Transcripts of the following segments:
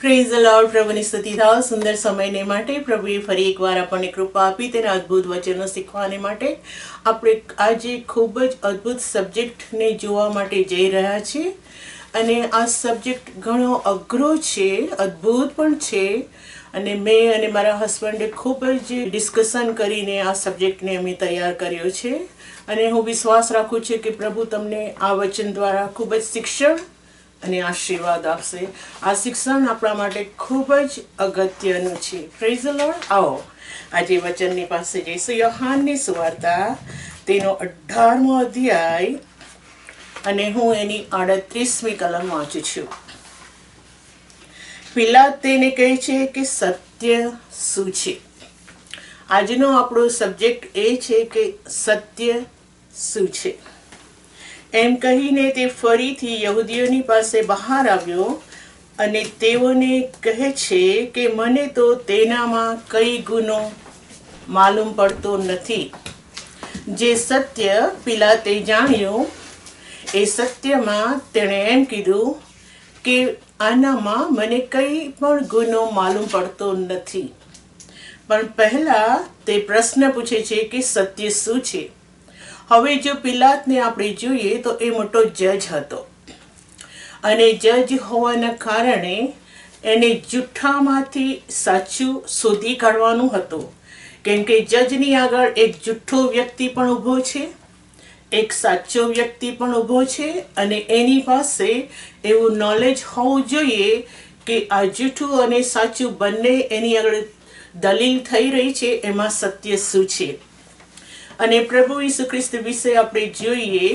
Praise the lord. પ્રભુની સ્તુતિ થાવ. સુંદર સમયને માટે પ્રભુએ ફરી એકવાર આપણને કૃપા આપી તેના અદ્ભુત વચનો શીખવાને માટે આપણે આજે ખૂબ જ અદ્ભુત સબ્જેક્ટને જોવા માટે જઈ રહ્યા છીએ. અને આ સબ્જેક્ટ ઘણો અઘરો છે, અદ્ભુત પણ છે. અને મેં અને મારા હસબન્ડે ખૂબ જ ડિસ્કશન કરીને આ સબ્જેક્ટને અમે તૈયાર કર્યો છે. અને હું વિશ્વાસ રાખું છું કે પ્રભુ તમને આ વચન દ્વારા ખૂબ જ શિક્ષણ અને આશીર્વાદ આપશે. આ શિક્ષણ આપણા માટે ખૂબ જ અગત્યનું છે. Praise the lord. આવો આજે વચનની પાસે જઈશું. યોહાનની સુવાર્તા તેનો 18મો અધ્યાય અને હું એની 38મી કલમ વાંચું છું. પિલાત તેને કહે છે કે સત્ય શું છે. આજનો આપણો સબ્જેક્ટ એ છે કે સત્ય શું છે. એમ કહીને તે ફરીથી યહૂદીઓની પાસે બહાર આવ્યો અને તેઓને કહે છે કે મને તો તેનામાં કઈ ગુનો માલુમ પડતો નથી. જે સત્ય પિલાતે જાણ્યું એ સત્યમાં તેણે એમ કીધું કે આનામાં મને કઈ પણ ગુનો માલુમ પડતો નથી. પણ પહેલા તે પ્રશ્ન પૂછે છે કે સત્ય શું છે. હવે જો પિલાતને આપણે જોઈએ તો એ મોટો જજ હતો અને જજ હોવાના કારણે એને જૂઠામાંથી સાચું શોધી કાઢવાનું હતું. કેમ કે જજની આગળ એક જૂઠો વ્યક્તિ પણ ઊભો છે, એક સાચો વ્યક્તિ પણ ઊભો છે અને એની પાસે એવું નોલેજ હોવું જોઈએ કે આ જૂઠું અને સાચું બંને એની આગળ દલીલ થઈ રહી છે, એમાં સત્ય શું છે. અને પ્રભુ ઈસુ ખ્રિસ્ત વિશે આપણે જોઈએ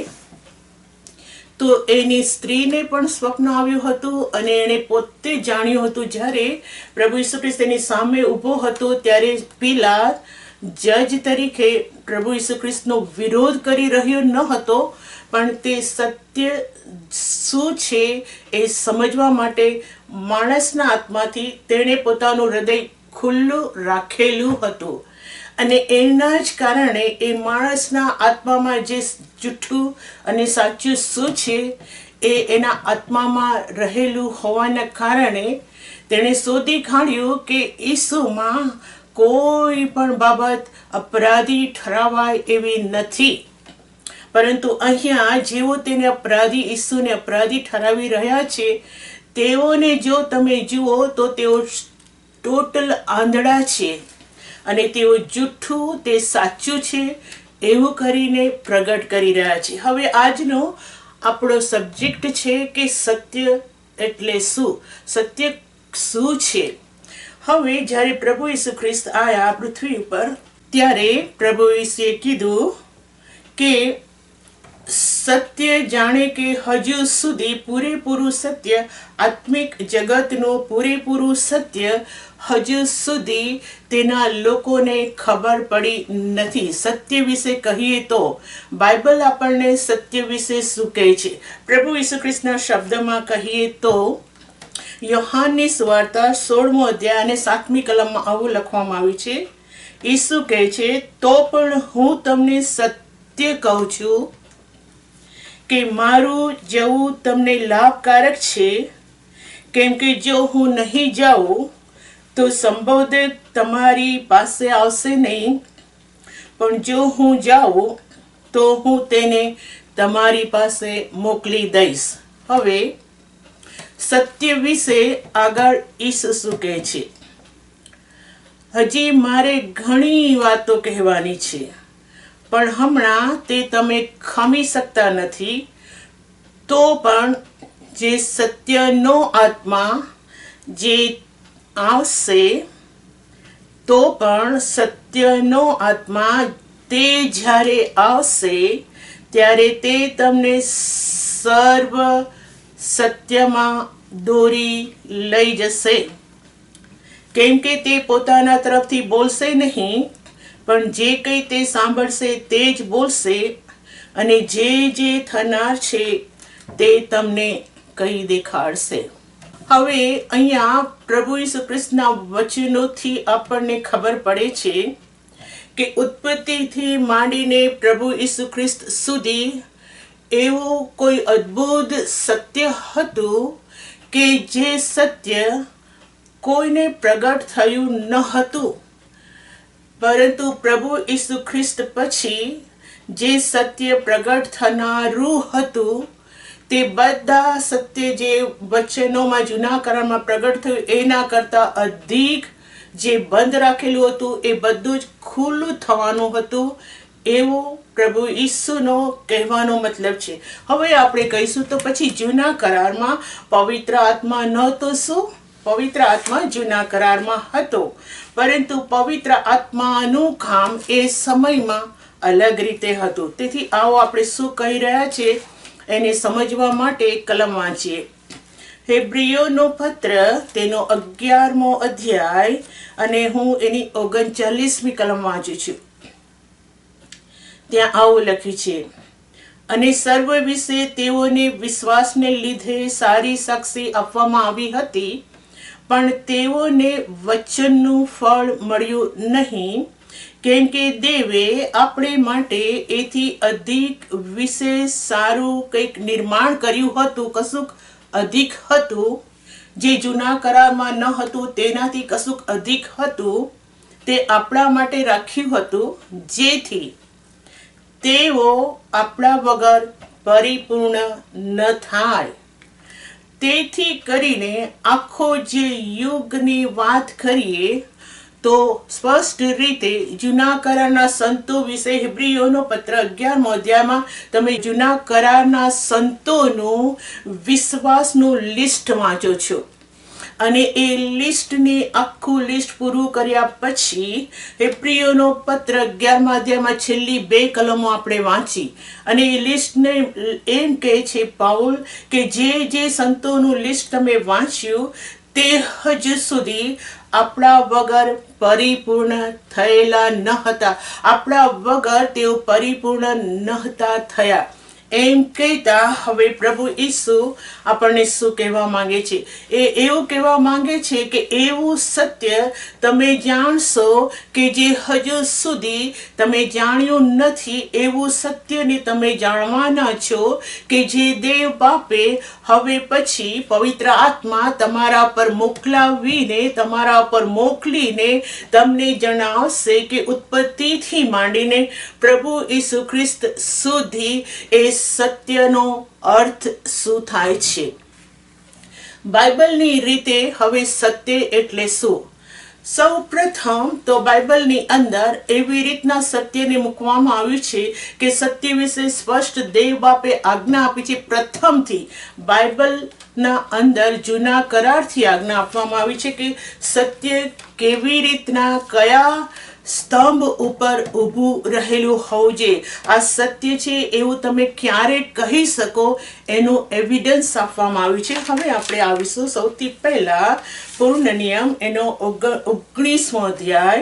તો એની સ્ત્રીને પણ સ્વપ્ન આવ્યું હતું અને એણે પોતે જાણ્યું હતું. જ્યારે પ્રભુ ઈસુ ખ્રિસ્ત એની સામે ઊભો હતો ત્યારે પિલાત જજ તરીકે પ્રભુ ઈસુ ખ્રિસ્તનો વિરોધ કરી રહ્યો ન હતો, પણ તે સત્ય શું છે એ સમજવા માટે માણસના આત્માથી તેણે પોતાનું હૃદય ખુલ્લું રાખેલું હતું. અને એના જ કારણે એ માણસના આત્મામાં જે જૂઠું અને સાચું શું છે એ એના આત્મામાં રહેલું હોવાના કારણે તેણે શોધી કાઢ્યું કે ઈસુમાં કોઈ પણ બાબત અપરાધી ઠરાવાય એવી નથી. પરંતુ અહીંયા જેઓ તેને અપરાધી, ઈસુને અપરાધી ઠરાવી રહ્યા છે, તેઓને જો તમે જુઓ તો તેઓ ટોટલ આંધળા છે અને તેઓ જૂઠું તે સાચું છે એવું કરીને પ્રગટ કરી રહ્યા છે. હવે આજનો આપણો સબ્જેક્ટ છે કે સત્ય એટલે શું, સત્ય શું છે. હવે જ્યારે પ્રભુ ઈસુ ખ્રિસ્ત આયા પૃથ્વી ઉપર ત્યારે પ્રભુ ઈસુએ કીધું કે સત્ય જાણે કે હજુ સુધી પૂરેપૂરું સત્ય, આત્મિક જગતનું પૂરેપૂરું સત્ય હજુ સુધી તેના લોકોને ખબર પડી નથી. સત્ય વિશે કહીએ તો બાઇબલ આપણને સત્ય વિશે શું કહે છે. પ્રભુ ઈસુ ખ્રિસ્તના શબ્દમાં કહીએ તો યોહાનની સુવાર્તા 16મો અધ્યાય અને 7મી કલમમાં આવું લખવામાં આવ્યું છે. ઈસુ કહે છે, તો પણ હું તમને સત્ય કહું છું કે મારું જવું તમને લાભકારક છે. કેમ કે જો હું નહીં જાઉં તો સંભવત તમારી પાસે આવશે નહીં, પણ જો હું જાઉં તો હું તેને તમારી પાસે મોકલી દઈશ. હવે સત્ય વિશે આગળ ઈસુ શું કહે છે. હજી મારે ઘણી વાતો કહેવાની છે, પણ હમણાં તે તમે ખમી શકતા નથી. તો પણ જે સત્યનો આત્મા જે આવશે, તો પણ સત્યનો આત્મા તે જ્યારે આવશે ત્યારે તે તમને સર્વ સત્યમાં દોરી લઈ જશે. કેમ કે તે પોતાના તરફથી બોલશે નહીં, પણ જે કંઈ તે સાંભળશે તે જ બોલશે અને જે થનાર છે તે તમને કહી દેખાડશે. હવે અહીંયા પ્રભુ ઈસુ ખ્રિસ્તના વચનોથી આપણને ખબર પડે છે કે ઉત્પત્તિથી માંડીને પ્રભુ ઈસુ ખ્રિસ્ત સુધી એવું કોઈ અદ્ભુત સત્ય હતું કે જે સત્ય કોઈને પ્રગટ થયું ન હતું, પરંતુ પ્રભુ ઈસુ ખ્રિસ્ત પછી જે સત્ય પ્રગટ થનારું હતું તે બધા સત્ય જે વચનોમાં જૂના કરારમાં પ્રગટ થયું એના કરતા અધિક જે બંધ રાખેલું હતું એ બધું જ ખુલ્લું થવાનું હતું, એવું પ્રભુ ઈસુનો કહેવાનો મતલબ છે. હવે આપણે કહીશું તો પછી જૂના કરારમાં પવિત્ર આત્મા નહોતો. શું? પવિત્ર આત્મા જૂના કરારમાં હતો, પરંતુ પવિત્ર આત્માનું કામ એ સમયમાં અલગ રીતે હતું. તેથી આવો આપણે શું કહી રહ્યા છે એને સમજવા માટે કલમ વાંચીએ. હેબ્રીયોનો પત્ર તેનો 11મો અધ્યાય અને હું એની 39મી કલમ વાંચું છું. ત્યાં આવું લખ્યું છે, અને સર્વ વિશે તેઓને વિશ્વાસને લીધે સારી સાક્ષી આપવામાં આવી હતી, પણ તેઓને વચનનું ફળ મળ્યું નહીં, કેમ કે દેવે આપણે માટે એથી અધિક વિશેષ સારું કંઈક નિર્માણ કર્યું હતું. કશુંક અધિક હતું જે જૂના કરારમાં ન હતું, તેનાથી કશુંક અધિક હતું તે આપણા માટે રાખ્યું હતું, જેથી તેઓ આપણા વગર પરિપૂર્ણ ન થાય. તેથી કરીને આખો જે યુગની વાત કરીએ તો સ્પષ્ટ રીતે જૂના કરારના સંતો વિશે હેબ્રીયોનો પત્ર 11મો અધ્યાયમાં તમે જૂના કરારના સંતોનું વિશ્વાસનું લિસ્ટ વાંચો છો, અને એ લિસ્ટને આખું લિસ્ટ પૂરું કર્યા પછી હેબ્રીયોનો પત્ર 11મા અધ્યાયમાં છેલ્લી 2 કલમો આપણે વાંચી, અને એ લિસ્ટને એમ કહે છે પાઉલ કે જે સંતોનું લિસ્ટ તમે વાંચ્યું તે હજુ સુધી આપણા વગર પરિપૂર્ણ થયેલા ન હતા, આપણા વગર તેઓ પરિપૂર્ણ નહોતા થયા. એમ કહેતા હવે પ્રભુ ઈસુ આપણને શું કહેવા માંગે છે? એ એવું કહેવા માંગે છે કે એવું સત્ય તમે જાણશો કે જે હજુ સુધી તમે જાણ્યું નથી, એવું સત્યને તમે જાણવાના છો કે જે દેવ બાપે હવે પછી પવિત્ર આત્મા તમારા પર મોકલાવીને, તમારા પર મોકલીને તમને જણાવશે કે ઉત્પત્તિથી માંડીને પ્રભુ ઈસુ ખ્રિસ્ત સુધી એ સત્યનો અર્થ શું થાય છે. બાઇબલની રીતે હવે સત્ય એટલે શું? સૌ પ્રથમ તો બાઇબલની અંદર એવી રીતના સત્યને મૂકવામાં આવ્યું છે કે સત્ય વિશે સ્પષ્ટ દેવ બાપે આજ્ઞા આપી છે. પ્રથમથી બાઇબલના અંદર જૂના કરારથી આજ્ઞા આપવામાં આવી છે કે સત્ય કેવી રીતના કયા સ્તંભ ઉપર ઊભું રહેલું હોવું જોઈએ. આ સત્ય છે એવું તમે ક્યારે કહી શકો એનું એવિડન્સ આપવામાં આવ્યું છે. હવે આપણે આવીશું સૌથી પહેલા પૂર્ણ નિયમ એનો 19મો અધ્યાય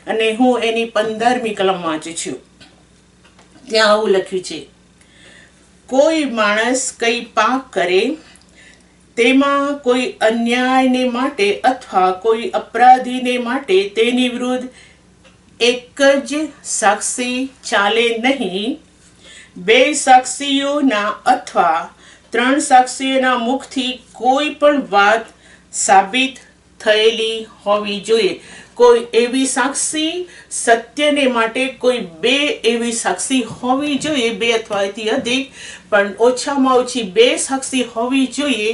અને હું એની 15મી કલમ વાંચું છું. ત્યાં આવું લખ્યું છે, કોઈ માણસ કઈ પાપ કરે તેમાં કોઈ અન્યાયને માટે અથવા કોઈ અપરાધીને માટે તેની વિરુદ્ધ એક જ સાક્ષી ચાલે નહીં, 2 સાક્ષીઓના અથવા 3 સાક્ષીઓના મુખથી કોઈ પણ વાત સાબિત થયેલી હોવી જોઈએ. કોઈ એવી સાક્ષી સત્યને માટે કોઈ 2 એવી સાક્ષી હોવી જોઈએ, 2 અથવા એથી અધિક, પણ ઓછામાં ઓછી 2 સાક્ષી હોવી જોઈએ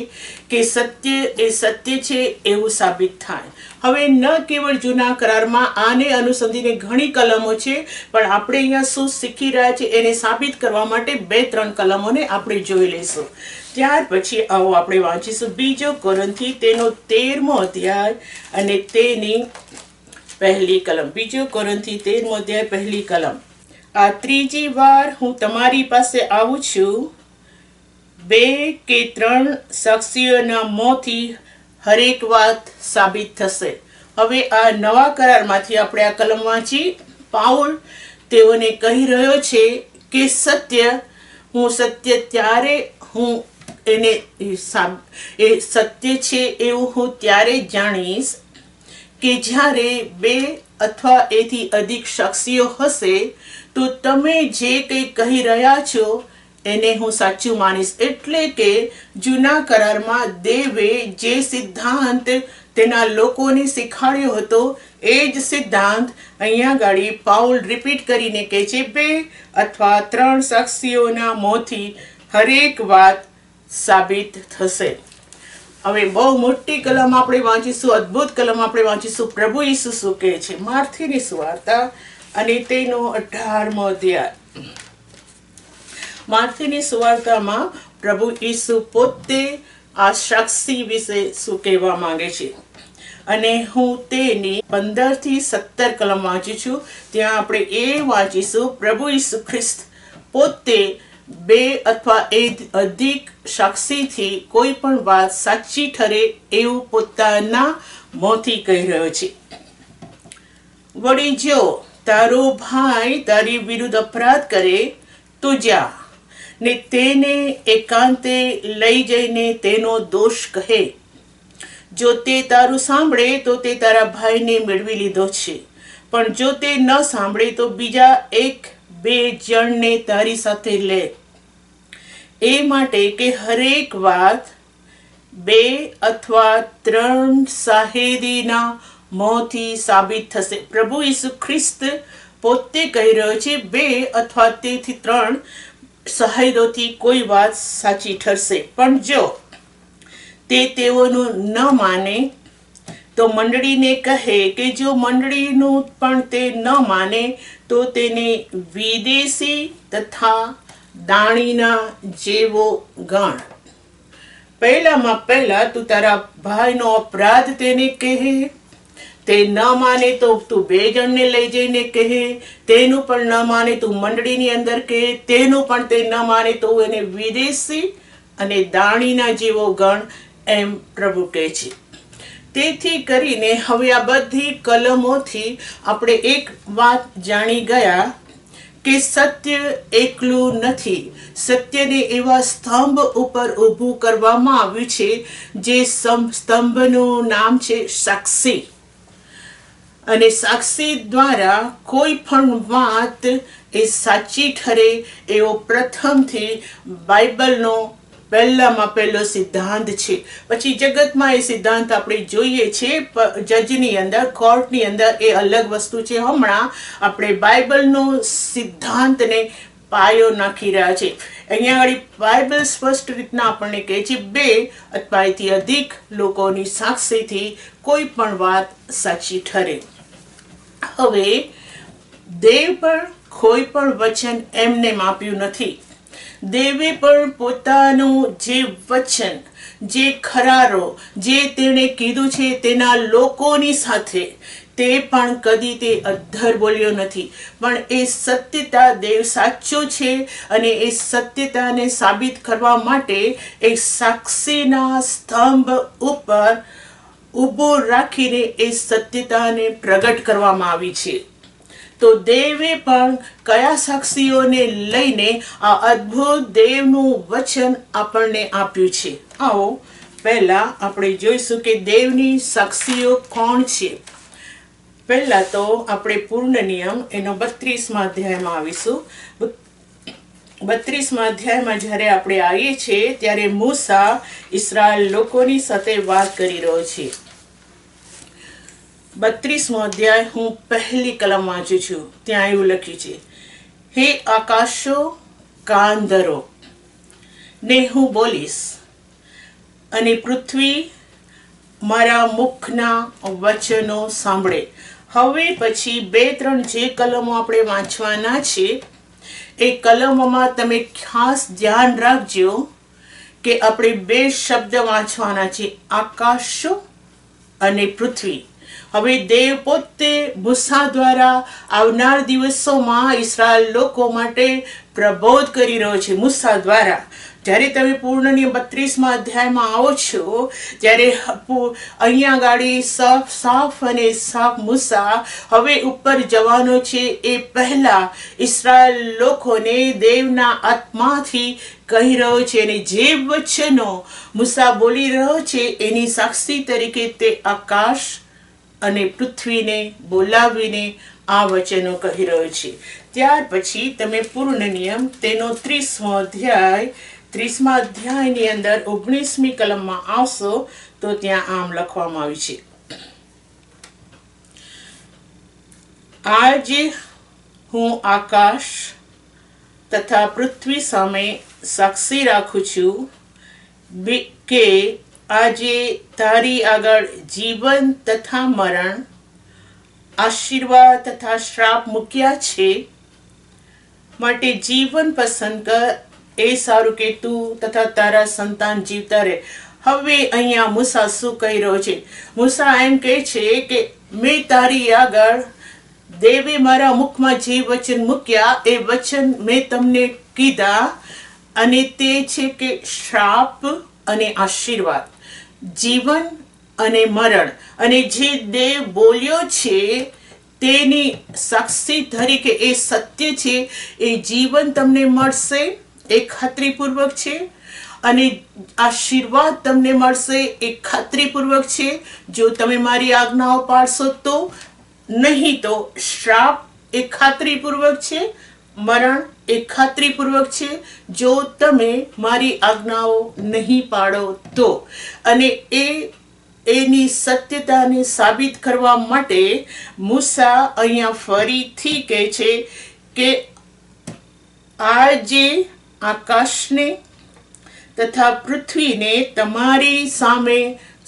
કે સત્ય એ સત્ય છે એવું સાબિત થાય. હવે ન કેવળ જૂના કરારમાં આને અનુસંધીને ઘણી કલમો છે, પણ આપણે અહીંયા શું શીખી રહ્યા છે એને સાબિત કરવા માટે 2-3 કલમોને આપણે જોઈ લઈશું. ત્યાર પછી આવો આપણે વાંચીશું 2 કોરિન્થી તેનો 13મો અધ્યાય અને તેની 1લી કલમ. 2 કોરિન્થી 13મો અધ્યાય 1લી કલમ. આ 3જી વાર હું તમારી પાસે આવું છું, 2 કે 3 સાક્ષીઓના મોંથી હરેક વાત સાબિત થશે. હવે આ નવા કરારમાંથી આપણે આ કલમ વાંચી. પાઉલ તેઓને કહી રહ્યો છે કે હું સત્ય ત્યારે હું એને એ સત્ય છે એવું હું ત્યારે જાણીશ કે જ્યારે 2 અથવા એથી અધિક સાક્ષીઓ હશે તો તમે જે કંઈ કહી રહ્યા છો એને હું સાચું માનીશ. એટલે કે જૂના કરારમાં દેવે જે સિદ્ધાંત તેના લોકોને શીખવાડ્યો હતો એ જ સિદ્ધાંત અહીંયા ગાડી પાઉલ રિપીટ કરીને કહે છે, 2 અથવા 3 સાક્ષીઓના મોંથી હરેક વાત સાબિત થશે. હવે બહુ મોટી કલમ આપણે વાંચીશું, અદ્ભુત કલમ આપણે વાંચીશું. પ્રભુ ઈસુ શું કહે છે? માર્થીની સુવાર્તા અને તેનો 18મો અધ્યાય. માર્થીની સુવાર્તામાં પ્રભુ ઈસુ પોતે આ સાક્ષી વિશે શું કહેવા માંગે છે, અને હું તેની 15 થી 17 કલમ વાંચું છું. ત્યાં આપણે એ વાંચીશું, પ્રભુ ઈસુ ખ્રિસ્ત પોતે 2 અથવા અધિક સાક્ષીથી કોઈ પણ વાત સાચી ઠરે એવું પોતાના મોંથી કહી રહ્યો છે. વળી જો તારો ભાઈ તારી વિરુદ્ધ અપરાધ કરે તો જા ને તેને એકાંતે લઈ જઈને તેનો દોષ કહે. જો તે તારું સાંભળે તો તે તારા ભાઈને મેળવી લીધો છે, પણ જો તે ન સાંભળે તો બીજા 1-2 જણને તારી સાથે લે, એ માટે કે હરેક વાત 2 અથવા 3 સાહેદીના મોંથી સાબિત થશે. પ્રભુ ઈસુ ખ્રિસ્ત પોતે કહી રહ્યો છે 2 અથવા તેથી 3 સાહેદોથી કોઈ વાત સાચી ઠરશે. પણ જો તે તેઓનું ન માને તો મંડળીને કહે કે જો મંડળીનું પણ તે ન માને તો તેને વિદેશી તથા દાણીના જેવો ગણ. પહેલામાં પહેલા તું તારા ભાઈનો અપરાધ તેને કહે, તે ન માને તો તું 2 જણને લઈ જઈને કહે, તેનું પણ ન માને તું મંડળીની અંદર કહે, તેનું પણ તે ન માને તો એને વિદેશી અને દાણીના જેવો ગણ, એમ પ્રભુ કહે છે. તેથી કરીને હવે આ બધી કલમોથી આપણે એક વાત જાણી ગયા કે સત્ય એકલું નથી. સત્યને એવા સ્તંભ ઉપર ઊભું કરવામાં આવ્યું છે જે સ્તંભનું નામ છે સાક્ષી. અને સાક્ષી દ્વારા કોઈ પણ વાત એ સાચી ઠરે એવો પ્રથમથી બાઇબલનો પહેલામાં પહેલો સિદ્ધાંત છે. પછી જગતમાં એ સિદ્ધાંત આપણે જોઈએ છે, જજની અંદર, કોર્ટની અંદર એ અલગ વસ્તુ છે. હમણાં આપણે બાઇબલનો સિદ્ધાંતને પાયો નાખી રહ્યા છે. અહીંયા આગળ બાઇબલ સ્પષ્ટ રીતના આપણને કહે છે 2 અથવા એથી અધિક લોકોની સાક્ષીથી કોઈ પણ વાત સાચી ઠરે. હવે દેવ પણ કોઈ પણ વચન એમને આપ્યું નથી. દેવે પણ પોતાનું જે વચન, જે ખરારો, જે તેણે કીધું છે તેના લોકોની સાથે તે પણ કદી તે અધ્ધર બોલ્યો નથી. પણ એ સત્યતા દેવ સાચો છે અને એ સત્યતાને સાબિત કરવા માટે એક સાક્ષીના સ્તંભ ઉપર ઊભો રાખીને એ સત્યતાને પ્રગટ કરવામાં આવી છે. તો દેવે પણ કયા સાક્ષીઓને લઈને આ અદ્ભુત દેવનું વચન આપણને આપ્યું છે? આવો પહેલા આપણે જોઈશું કે દેવની સાક્ષીઓ કોણ છે. પહેલા તો આપણે પૂર્ણ નિયમ એનો 32મા અધ્યાયમાં આવીશું. 32મા અધ્યાયમાં જ્યારે આપણે આવીએ છીએ ત્યારે મૂસા ઇસ્રાયેલ લોકોની સાથે વાત કરી રહ્યો છે. 32મો અધ્યાય હું પહેલી કલમ વાંચું છું. ત્યાં એવું લખ્યું છે, હે આકાશો કાન ધરો ને હું બોલીશ, અને પૃથ્વી મારા મુખના વચનો સાંભળે. હવે પછી 2-3 જે કલમો આપણે વાંચવાના છે એ કલમોમાં તમે ખાસ ધ્યાન રાખજો કે આપણે 2 શબ્દ વાંચવાના છે, આકાશો અને પૃથ્વી. હવે દેવ પોતે મૂસા દ્વારા આવનાર દિવસોમાં ઇસ્રાયેલ લોકો માટે પ્રબોધ કરી રહ્યો છે. મૂસા દ્વારા જ્યારે તમે પૂર્ણ નિયમ 32મા અધ્યાયમાં આવો છો ત્યારે અહીંયા ગાડી સાફ અને સાફ મૂસા હવે ઉપર જવાનો છે. એ પહેલા ઇસ્રાયેલ લોકોને દેવના આત્માથી કહી રહ્યો છે, અને જે વચનો મૂસા બોલી રહ્યો છે એની સાક્ષી તરીકે તે આકાશ અને પૃથ્વીને બોલાવીને આ વચનો કહી રહ્યો છે. ત્યાર પછી તમે પૂર્ણ નિયમ તેનો 30મો અધ્યાય 30મા અધ્યાયની અંદર 19મી કલમમાં આવશો તો ત્યાં આમ લખવામાં આવ્યું છે, આજે હું આકાશ તથા પૃથ્વી સામે સાક્ષી રાખું છું કે આજે તારી આગળ જીવન તથા મરણ, આશીર્વાદ તથા શ્રાપ મૂક્યા છે. માટે જીવન પસંદ કર, એ સારું કે તું તથા તારા સંતાન જીવતા રહે. હવે અહીંયા મૂસા શું કહી રહ્યો છે? મૂસા એમ કહે છે કે મેં તારી આગળ દેવે મારા મુખમાં જે વચન મૂક્યા એ વચન મેં તમને કીધા, અને તે છે કે શ્રાપ અને આશીર્વાદ, જીવન અને મરણ. અને જે દેવ બોલ્યો છે તેની સાક્ષી તરીકે એ સત્ય છે. એ જીવન તમને મળશે, એ ખાતરીપૂર્વક છે, અને આશીર્વાદ તમને મળશે, એ ખાતરીપૂર્વક છે જો તમે મારી આજ્ઞાઓ પાળશો તો. નહીં તો શ્રાપ એ ખાતરીપૂર્વક છે, મરણ એ ખાતરીપૂર્વક છે જો તમે મારી આજ્ઞાઓ નહીં પાડો તો. અને એની સત્યતાને સાબિત કરવા માટે મૂસા અહીંયા ફરીથી કહે છે કે આજે આકાશને તથા પૃથ્વીને તમારી સામે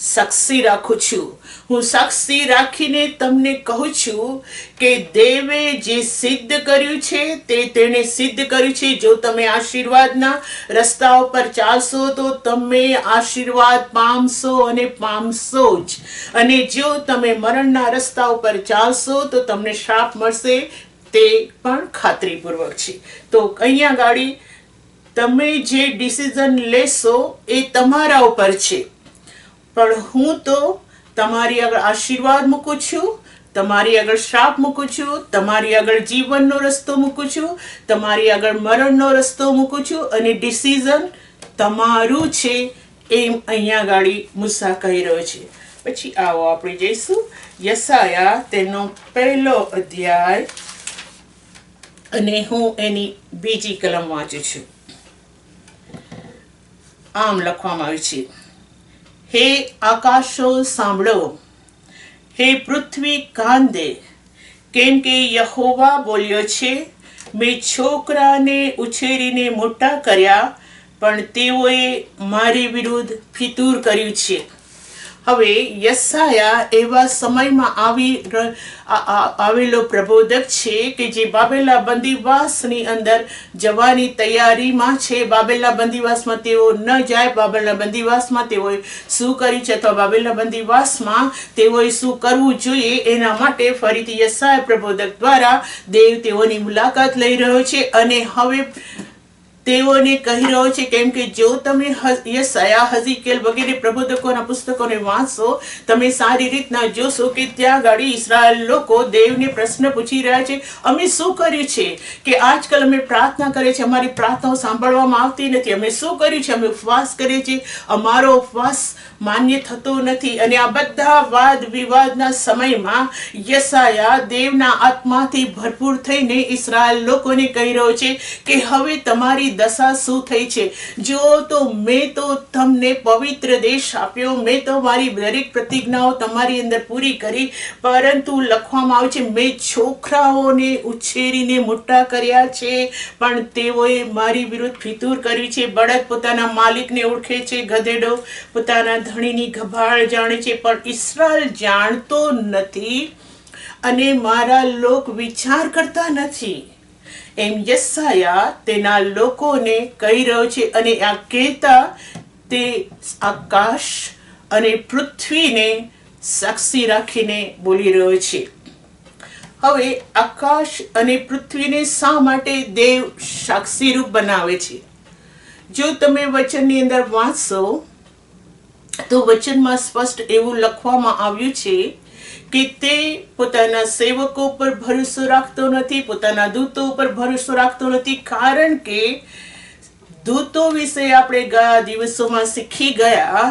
સાક્ષી રાખું છું. હું સાક્ષી રાખીને તમને કહું છું કે દેવે જે સિદ્ધ કર્યું છે તે તેણે સિદ્ધ કર્યું છે. જો તમે આશીર્વાદના રસ્તા ઉપર ચાલશો તો તમે આશીર્વાદ પામશો અને પામશો જ. અને જો તમે મરણના રસ્તા ઉપર ચાલશો તો તમને શ્રાપ મળશે, તે પણ ખાતરીપૂર્વક છે. તો અહીંયા ગાડી તમે જે ડિસિઝન લેશો એ તમારા ઉપર છે, પણ હું તો તમારી આગળ આશીર્વાદ મૂકું છું, તમારી આગળ શ્રાપ મૂકું છું, તમારી આગળ જીવનનો રસ્તો મૂકું છું, તમારી આગળ મરણનો રસ્તો મૂકું છું, અને ડિસિઝન તમારું છે એમ અહીંયા ગાડી મૂસા કહી રહ્યો છે. પછી આવો આપણે જઈશું યશાયા તેનો 1 અધ્યાય, અને હું એની 2જી કલમ વાંચું છું. આમ લખવામાં આવ્યું છે, હે આકાશો સાંભળો, હે પૃથ્વી કાન દે, કેમ કે યહોવા બોલ્યો છે, મેં છોકરાને ઉછેરીને મોટા કર્યા, પણ તેઓએ મારી વિરુદ્ધ ફિતૂર કર્યું છે. હવે યશાયા એવા સમયમાં આવેલો પ્રબોધક છે કે જે બાબેલા બંદીવાસની અંદર જવાની તૈયારીમાં છે. બાબેલા બંદીવાસમાં તેઓ ન જાય, બાબેલા બંદીવાસમાં તેઓએ શું કર્યું છે અથવા બાબેલા બંદીવાસમાં તેઓએ શું કરવું જોઈએ એના માટે ફરીથી યશાયા પ્રબોધક દ્વારા દેવ તેઓની મુલાકાત લઈ રહ્યો છે. અને હવે તેઓને કહી રહ્યો છે, કેમ કે જો તમે યશાયા, હઝકીએલ વગેરે પ્રબોધકોના પુસ્તકોને વાંચશો, તમે સારી રીતના જોશો કે ત્યાં ગાડી ઇઝરાયલ લોકો દેવને પ્રશ્ન પૂછી રહ્યા છે, અમે શું કર્યું છે કે આજકાલ અમે પ્રાર્થના કરીએ છીએ, અમારી પ્રાર્થનાઓ સાંભળવામાં આવતી નથી, અમે શું કર્યું છે, અમે ઉપવાસ કરીએ છીએ, અમારો ઉપવાસ માન્ય થતો નથી. અને આ બધા વાદ વિવાદના સમયમાં યશાયા દેવના આત્માથી ભરપૂર થઈને ઇઝરાયલ લોકોને કહી રહ્યો છે કે હવે તમારી દશા શું થઈ છે? જો તો મેં તો તમને પવિત્ર દેશ આપ્યો, મેં તો મારી દરેક પ્રતિજ્ઞાઓ તમારી અંદર પૂરી કરી, પરંતુ લખવામાં આવે છે મેં છોકરાઓને ઉછેરીને મોટા કર્યા છે, પણ તેઓએ મારી વિરુદ્ધ ફિતૂર કરી છે. બળદ પોતાના માલિકને ઓળખે છે, ગધેડો પોતાના ધણીની ગભાળ જાણે છે, પણ ઇસ્રાએલ જાણતો નથી અને મારા લોક વિચાર કરતા નથી. એમ યશાયા તેના લોકોને કહી રહ્યો છે. અને આ કહેતા તે આકાશ અને પૃથ્વીને સાક્ષી રાખીને બોલી રહ્યો છે. હવે આકાશ અને પૃથ્વીને શા માટે દેવ સાક્ષીરૂપ બનાવે છે? જો તમે વચનની અંદર વાંચશો તો વચનમાં સ્પષ્ટ એવું લખવામાં આવ્યું છે કે તે પોતાના સેવકો પર ભરોસો રાખતો નથી, પોતાના દૂતો ઉપર ભરોસો રાખતો નથી, કારણ કે દૂતો વિશે આપણે ગયા દિવસોમાં શીખી ગયા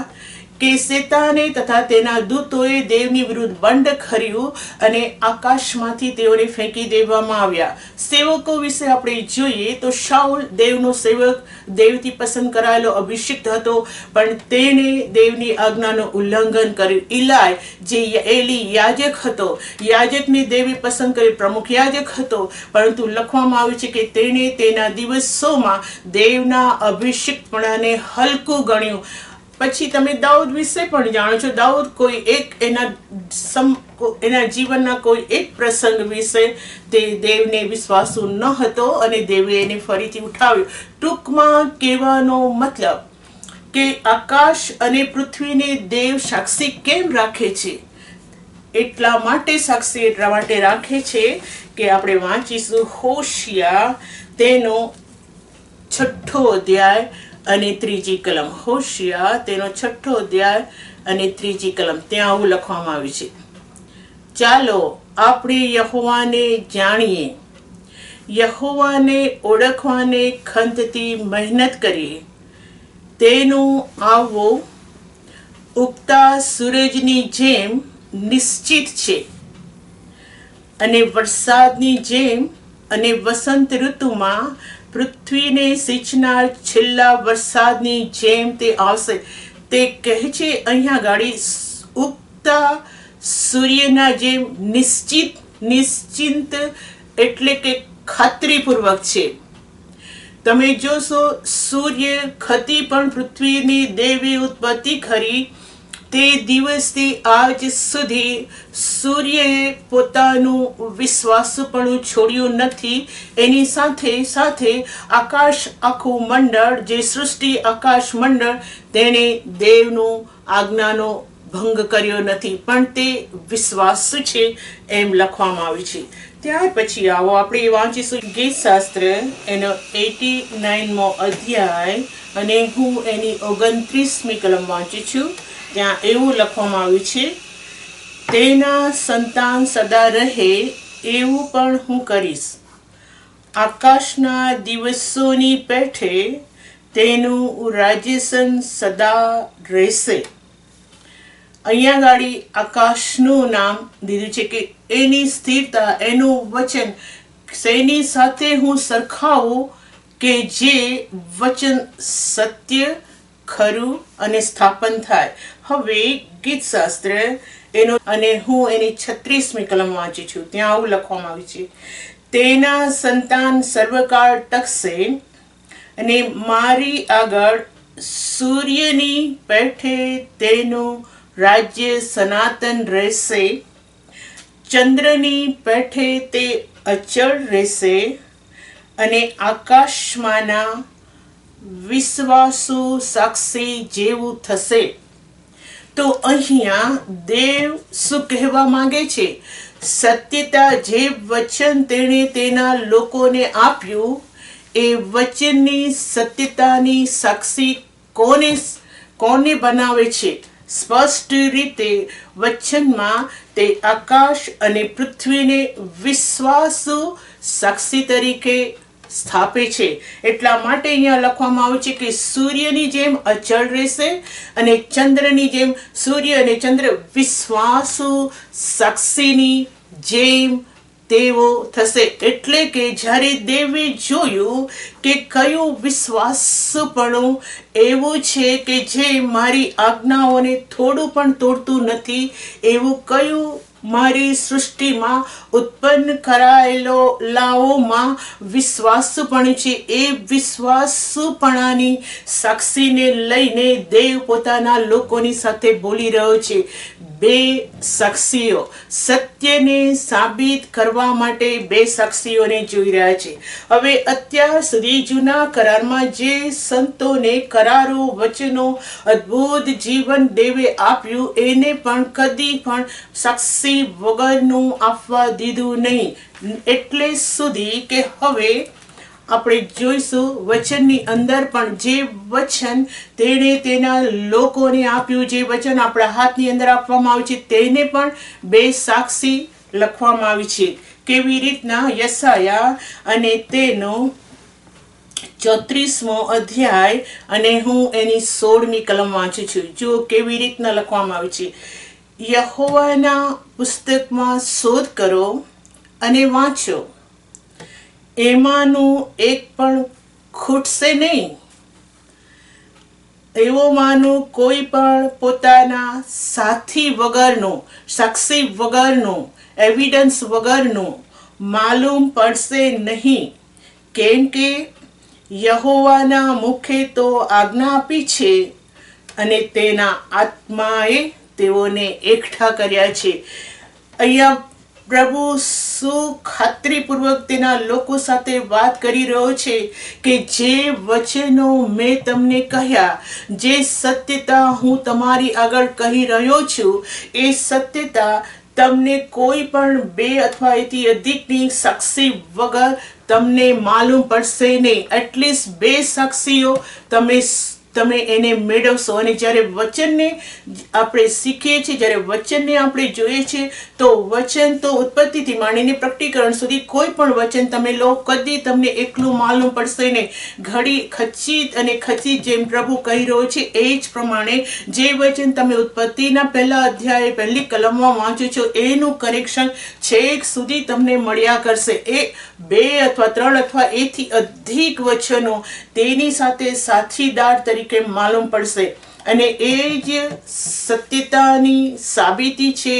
કે શેતાને તથા તેના દૂતોએ દેવની વિરુદ્ધ બંડ કર્યું અને આકાશમાંથી તેઓને ફેંકી દેવામાં આવ્યા. સેવકો વિશે આપણે જોઈએ તો શાઉલ દેવનો સેવક, દેવથી પસંદ કરાયેલો અભિષિક્ત હતો, પણ તેણે દેવની આજ્ઞાનું ઉલ્લંઘન કર્યું. ઇલાય જે એલી યાજક હતો, યાજકને દેવે પસંદ કરી પ્રમુખ યાજક હતો, પરંતુ લખવામાં આવ્યું છે કે તેણે તેના દિવસોમાં દેવના અભિષિક્તપણાને હલકું ગણ્યું. પછી તમે દાઉદ વિશે પણ જાણો છો. દાઉદ કોઈ એક એના જીવનના કોઈ એક પ્રસંગ વિશે તે દેવને વિશ્વાસુ ન હતો અને દેવે એને ફરીથી ઉઠાવ્યો. ટૂંકમાં કહેવાનો મતલબ કે આકાશ અને પૃથ્વીને દેવ સાક્ષી કેમ રાખે છે? એટલા માટે રાખે છે કે આપણે વાંચીશું હોશિયા તેનો 6 અધ્યાય અને 3જી કલમ. હોશિયા તેનો 6 અધ્યાય અને 3જી કલમ. ત્યાં આવું લખવામાં આવ્યું છે, ચાલો આપણે યહોવાને જાણીએ, યહોવાને ઓળખવાને ખંતથી મહેનત કરીએ. તેનું આવવું ઉગતા સૂરજની જેમ નિશ્ચિત છે અને વરસાદની જેમ અને વસંત ઋતુમાં પૃથ્વીને સિંચનાર છેલ્લા વરસાદની જેમ તે આવશે. તે કહે છે અહીંયા ગાડી ઉગતા સૂર્યના જેમ નિશ્ચિંત એટલે કે ખાતરીપૂર્વક છે. તમે જોશો સૂર્ય ખતી પણ પૃથ્વીની દેવી ઉત્પત્તિ કરી તે દિવસથી આજ સુધી સૂર્યએ પોતાનું વિશ્વાસુપણું છોડ્યું નથી. એની સાથે સાથે આકાશ આખું મંડળ, જે સૃષ્ટિ આકાશ મંડળ, તેણે દેવનું આજ્ઞાનો ભંગ કર્યો નથી, પણ તે વિશ્વાસુ છે એમ લખવામાં આવ્યું છે. ત્યાર પછી આવો આપણે વાંચીશું ગીતશાસ્ત્ર એનો 89મો અધ્યાય અને હું એની 29મી કલમ વાંચું છું. ત્યાં એવું લખવામાં આવ્યું છે, તેના સંતાન સદા રહે એવું પણ હું કરીશ, આકાશના દિવસોની પેઠે તેનું રાજ્યસન સદા રહેશે. અહીંયા ગાડી આકાશનું નામ દીધું છે કે એની સ્થિરતા, એનું વચન શેની સાથે હું સરખાવું કે જે વચન સત્ય, ખરું અને સ્થાપન થાય. હવે ગીતશાસ્ત્ર એનો અને હું એની 36મી કલમ વાંચી છું. ત્યાં આવું લખવામાં આવ્યું છે, તેના સંતાન સર્વકાળ ટકશે અને મારી આગળ સૂર્યની પેઠે તેનું રાજ્ય સનાતન રહેશે, ચંદ્રની પેઠે તે અચળ રહેશે અને આકાશમાંના વિશ્વાસુ સાક્ષી જેવું થશે. તો અહીંયા દેવ શું કહેવા માંગે છે? સત્યતા, જે વચન તેણે તેના લોકોને આપ્યું એ વચનની સત્યતાની સાક્ષી કોને બનાવે છે? સ્પષ્ટ રીતે વચનમાં તે આકાશ અને પૃથ્વીને વિશ્વાસુ સાક્ષી તરીકે સ્થાપે છે. એટલા માટે અહીંયા લખવામાં આવ્યું છે કે સૂર્યની જેમ અચળ રહેશે અને ચંદ્રની જેમ, સૂર્ય અને ચંદ્ર વિશ્વાસુ સાક્ષીની જેમ તેવો થશે. એટલે કે જ્યારે દેવે જોયું કે કયું વિશ્વાસપણું એવું છે કે જે મારી આજ્ઞાઓને થોડું પણ તોડતું નથી, એવું કયું મારી સૃષ્ટિમાં ઉત્પન્ન કરાયેલાઓમાં વિશ્વાસુપણું છે, એ વિશ્વાસુપણાની સાક્ષીને લઈને દેવ પોતાના લોકોની સાથે બોલી રહ્યો છે. 2 સાક્ષીઓ, સત્યને સાબિત કરવા માટે 2 સાક્ષીઓને જોઈ રહ્યા છે. હવે અત્યાર સુધી જૂના કરારમાં જે સંતોને કરારો, વચનો, અદ્ભુત જીવન દેવે આપ્યું, એને પણ કદી પણ સાક્ષી વગરનું આપવા દીધું નહીં. એટલે સુધી કે હવે આપણે જોઈશું વચનની અંદર પણ જે વચન તેણે તેના લોકોને આપ્યું, જે વચન આપણા હાથની અંદર આપવામાં આવ્યું છે, તેને પણ 2 સાક્ષી લખવામાં આવી છે. કેવી રીતના? યશાયા અને તેનો 34મો અધ્યાય અને હું એની 16મી કલમ વાંચું છું. જો કેવી રીતના લખવામાં આવી છે. યહોવાના પુસ્તકમાં શોધ કરો અને વાંચો, એમાંનું એક પણ ખૂટશે નહીં. એવોમાંનું કોઈ પણ પોતાના સાથી વગરનું, સાક્ષી વગરનું, એવિડન્સ વગરનું માલુમ પડશે નહીં. કેમ કે યહોવાના મુખે તો આજ્ઞા આપી છે અને તેના આત્માએ તેઓને એકઠા કર્યા છે. અહીંયા પ્રભુ શું ખાતરીપૂર્વક તેના લોકો સાથે વાત કરી રહ્યો છે કે જે વચનો મેં તમને કહ્યા, જે સત્યતા હું તમારી આગળ કહી રહ્યો છું, એ સત્યતા તમને કોઈ પણ 2 અથવા એથી અધિકની સાક્ષી વગર તમને માલુમ પડશે નહીં. એટલીસ્ટ 2 સાક્ષીઓ તમે એને મેળવશો. અને જ્યારે વચનને આપણે શીખીએ છીએ, જ્યારે વચનને આપણે જોઈએ છીએ, તો વચન તો ઉત્પત્તિથી માંડીને પ્રકટીકરણ સુધી કોઈ પણ વચન તમે લો, કદી તમને એકલું માલુમ પડશે નહીં. ઘડી ખચીત જેમ પ્રભુ કહી રહ્યો છે એ જ પ્રમાણે જે વચન તમે ઉત્પત્તિના 1 અધ્યાય 1 કલમમાં વાંચો છો એનું કરેક્શન છેક સુધી તમને મળ્યા કરશે. એ 2 અથવા 3 અથવા એથી અધિક વચનો તેની સાથે સાથીદાર તરીકે માલુમ પડશે. અને એ જ સત્યતાની સાબિતી છે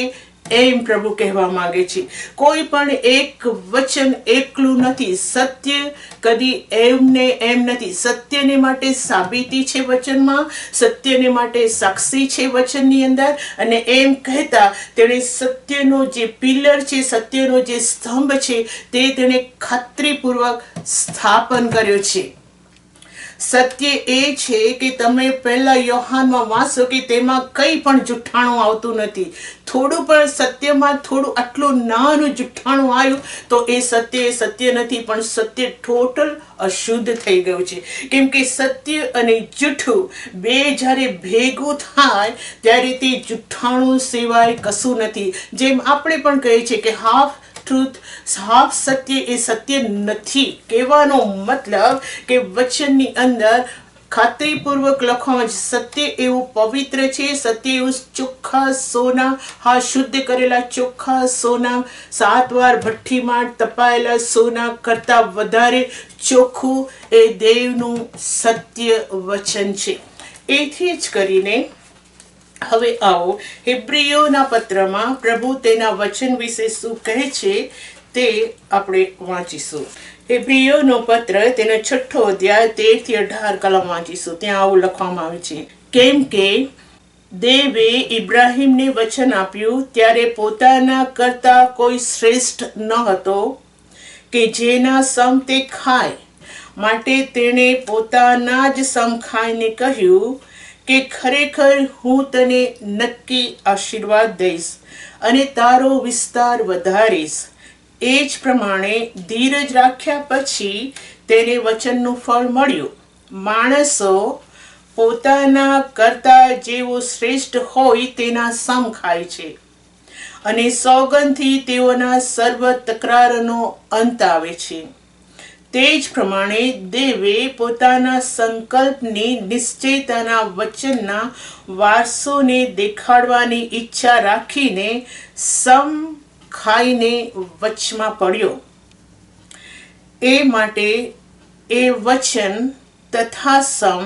એમ પ્રભુ કહેવા માંગે છે. કોઈ પણ એક વચન એકલું નથી. સત્ય કદી એમને એમ નથી. સત્યને માટે સાબિતી છે વચનમાં, સત્યને માટે સાક્ષી છે વચનની અંદર. અને એમ કહેતા તેણે સત્યનો જે પિલર છે, સત્યનો જે સ્તંભ છે, તે તેણે ખાતરીપૂર્વક સ્થાપન કર્યો છે. સત્ય એ છે કે તમે 1 યોહાનમાં વાંચો કે તેમાં કંઈ પણ જુઠ્ઠાણું આવતું નથી. થોડું પણ સત્યમાં થોડું આટલું નાનું જુઠ્ઠાણું આવ્યું તો એ સત્ય નથી, પણ સત્ય ટોટલ અશુદ્ધ થઈ ગયું છે. કેમ કે સત્ય અને જૂઠું 2 જ્યારે ભેગું થાય ત્યારે તે જુઠ્ઠાણું સિવાય કશું નથી. જેમ આપણે પણ કહીએ છીએ કે હાફ ટ્રુથ, હાફ સત્ય એ સત્ય નથી. કહેવાનો મતલબ કે વચનની અંદર ખાતરીપૂર્વક લખવામાં સત્ય એવું પવિત્ર છે, સત્ય એવું ચોખ્ખા સોના, હા શુદ્ધ કરેલા ચોખ્ખા સોના, 7 વાર ભઠ્ઠીમાં તપાયેલા સોના કરતા વધારે ચોખ્ખું એ દેવનું સત્ય વચન છે. એથી જ કરીને હવે આવો હિબ્રીઓના પત્રમાં પ્રભુ તેના વચન વિશે શું કહે છે તે આપણે વાંચીશું. હિબ્રીઓનો પત્ર તેનો 6 અધ્યાય 13 થી 18 કલમ વાંચીશું. ત્યાં આવું લખવામાં આવે છે. કેમ કે દેવે ઇબ્રાહિમને વચન આપ્યું ત્યારે પોતાના કરતા કોઈ શ્રેષ્ઠ ન હતો કે જેના સમ તે ખાય. માટે તેણે પોતાના જ સમ ખાઈને કહ્યું કે ખરેખર હું તને નક્કી આશીર્વાદ દઈશ અને તારો વિસ્તાર વધારીશ. એ જ પ્રમાણે ધીરજ રાખ્યા પછી તેને વચનનું ફળ મળ્યું. માણસો પોતાના કરતા જેવો શ્રેષ્ઠ હોય તેના સમ ખાય છે અને સોગંદથી તેઓના સર્વ તકરારનો અંત આવે છે. તે જ પ્રમાણે દેવે પોતાના સંકલ્પની નિશ્ચયતાના વચનના વારસોને દેખાડવાની ઈચ્છા રાખીને સમ ખાઈને વચમાં પડ્યો. એ માટે એ વચન તથા સમ,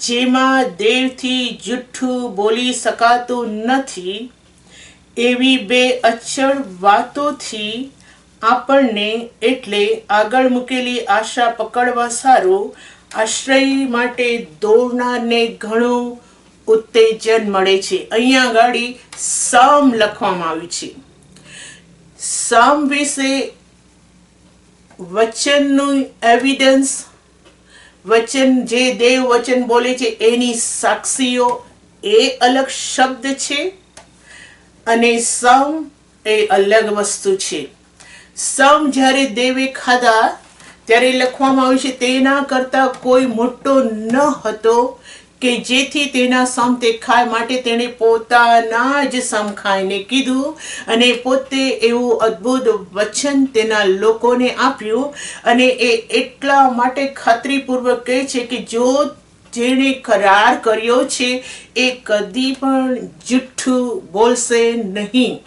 જેમાં દેવથી જૂઠું બોલી શકાતું નથી, એવી 2 અચળ વાતોથી આપણને એટલે આગળ મૂકેલી આશા પકડવા સારું આશ્રય માટે દોડનારને ઘણું ઉત્તેજન મળે છે. અહીંયા આગળ સમ લખવામાં આવ્યું છે. સમ વિશે વચનનું એવિડન્સ, વચન જે દેવ વચન બોલે છે એની સાક્ષીઓ એ અલગ શબ્દ છે અને સમ એ અલગ વસ્તુ છે. સમ જ્યારે દેવે ખાધા ત્યારે લખવામાં આવ્યું છે તેના કરતા કોઈ મોટો ન હતો કે જેથી તેના સમ તે ખાય, માટે તેણે પોતાના જ સમ ખાઈને કીધું, અને પોતે એવું અદ્ભુત વચન તેના લોકોને આપ્યું. અને એ એટલા માટે ખાતરીપૂર્વક કહે છે કે જો જેણે કરાર કર્યો છે એ કદી પણ જુઠ્ઠું બોલશે નહીં.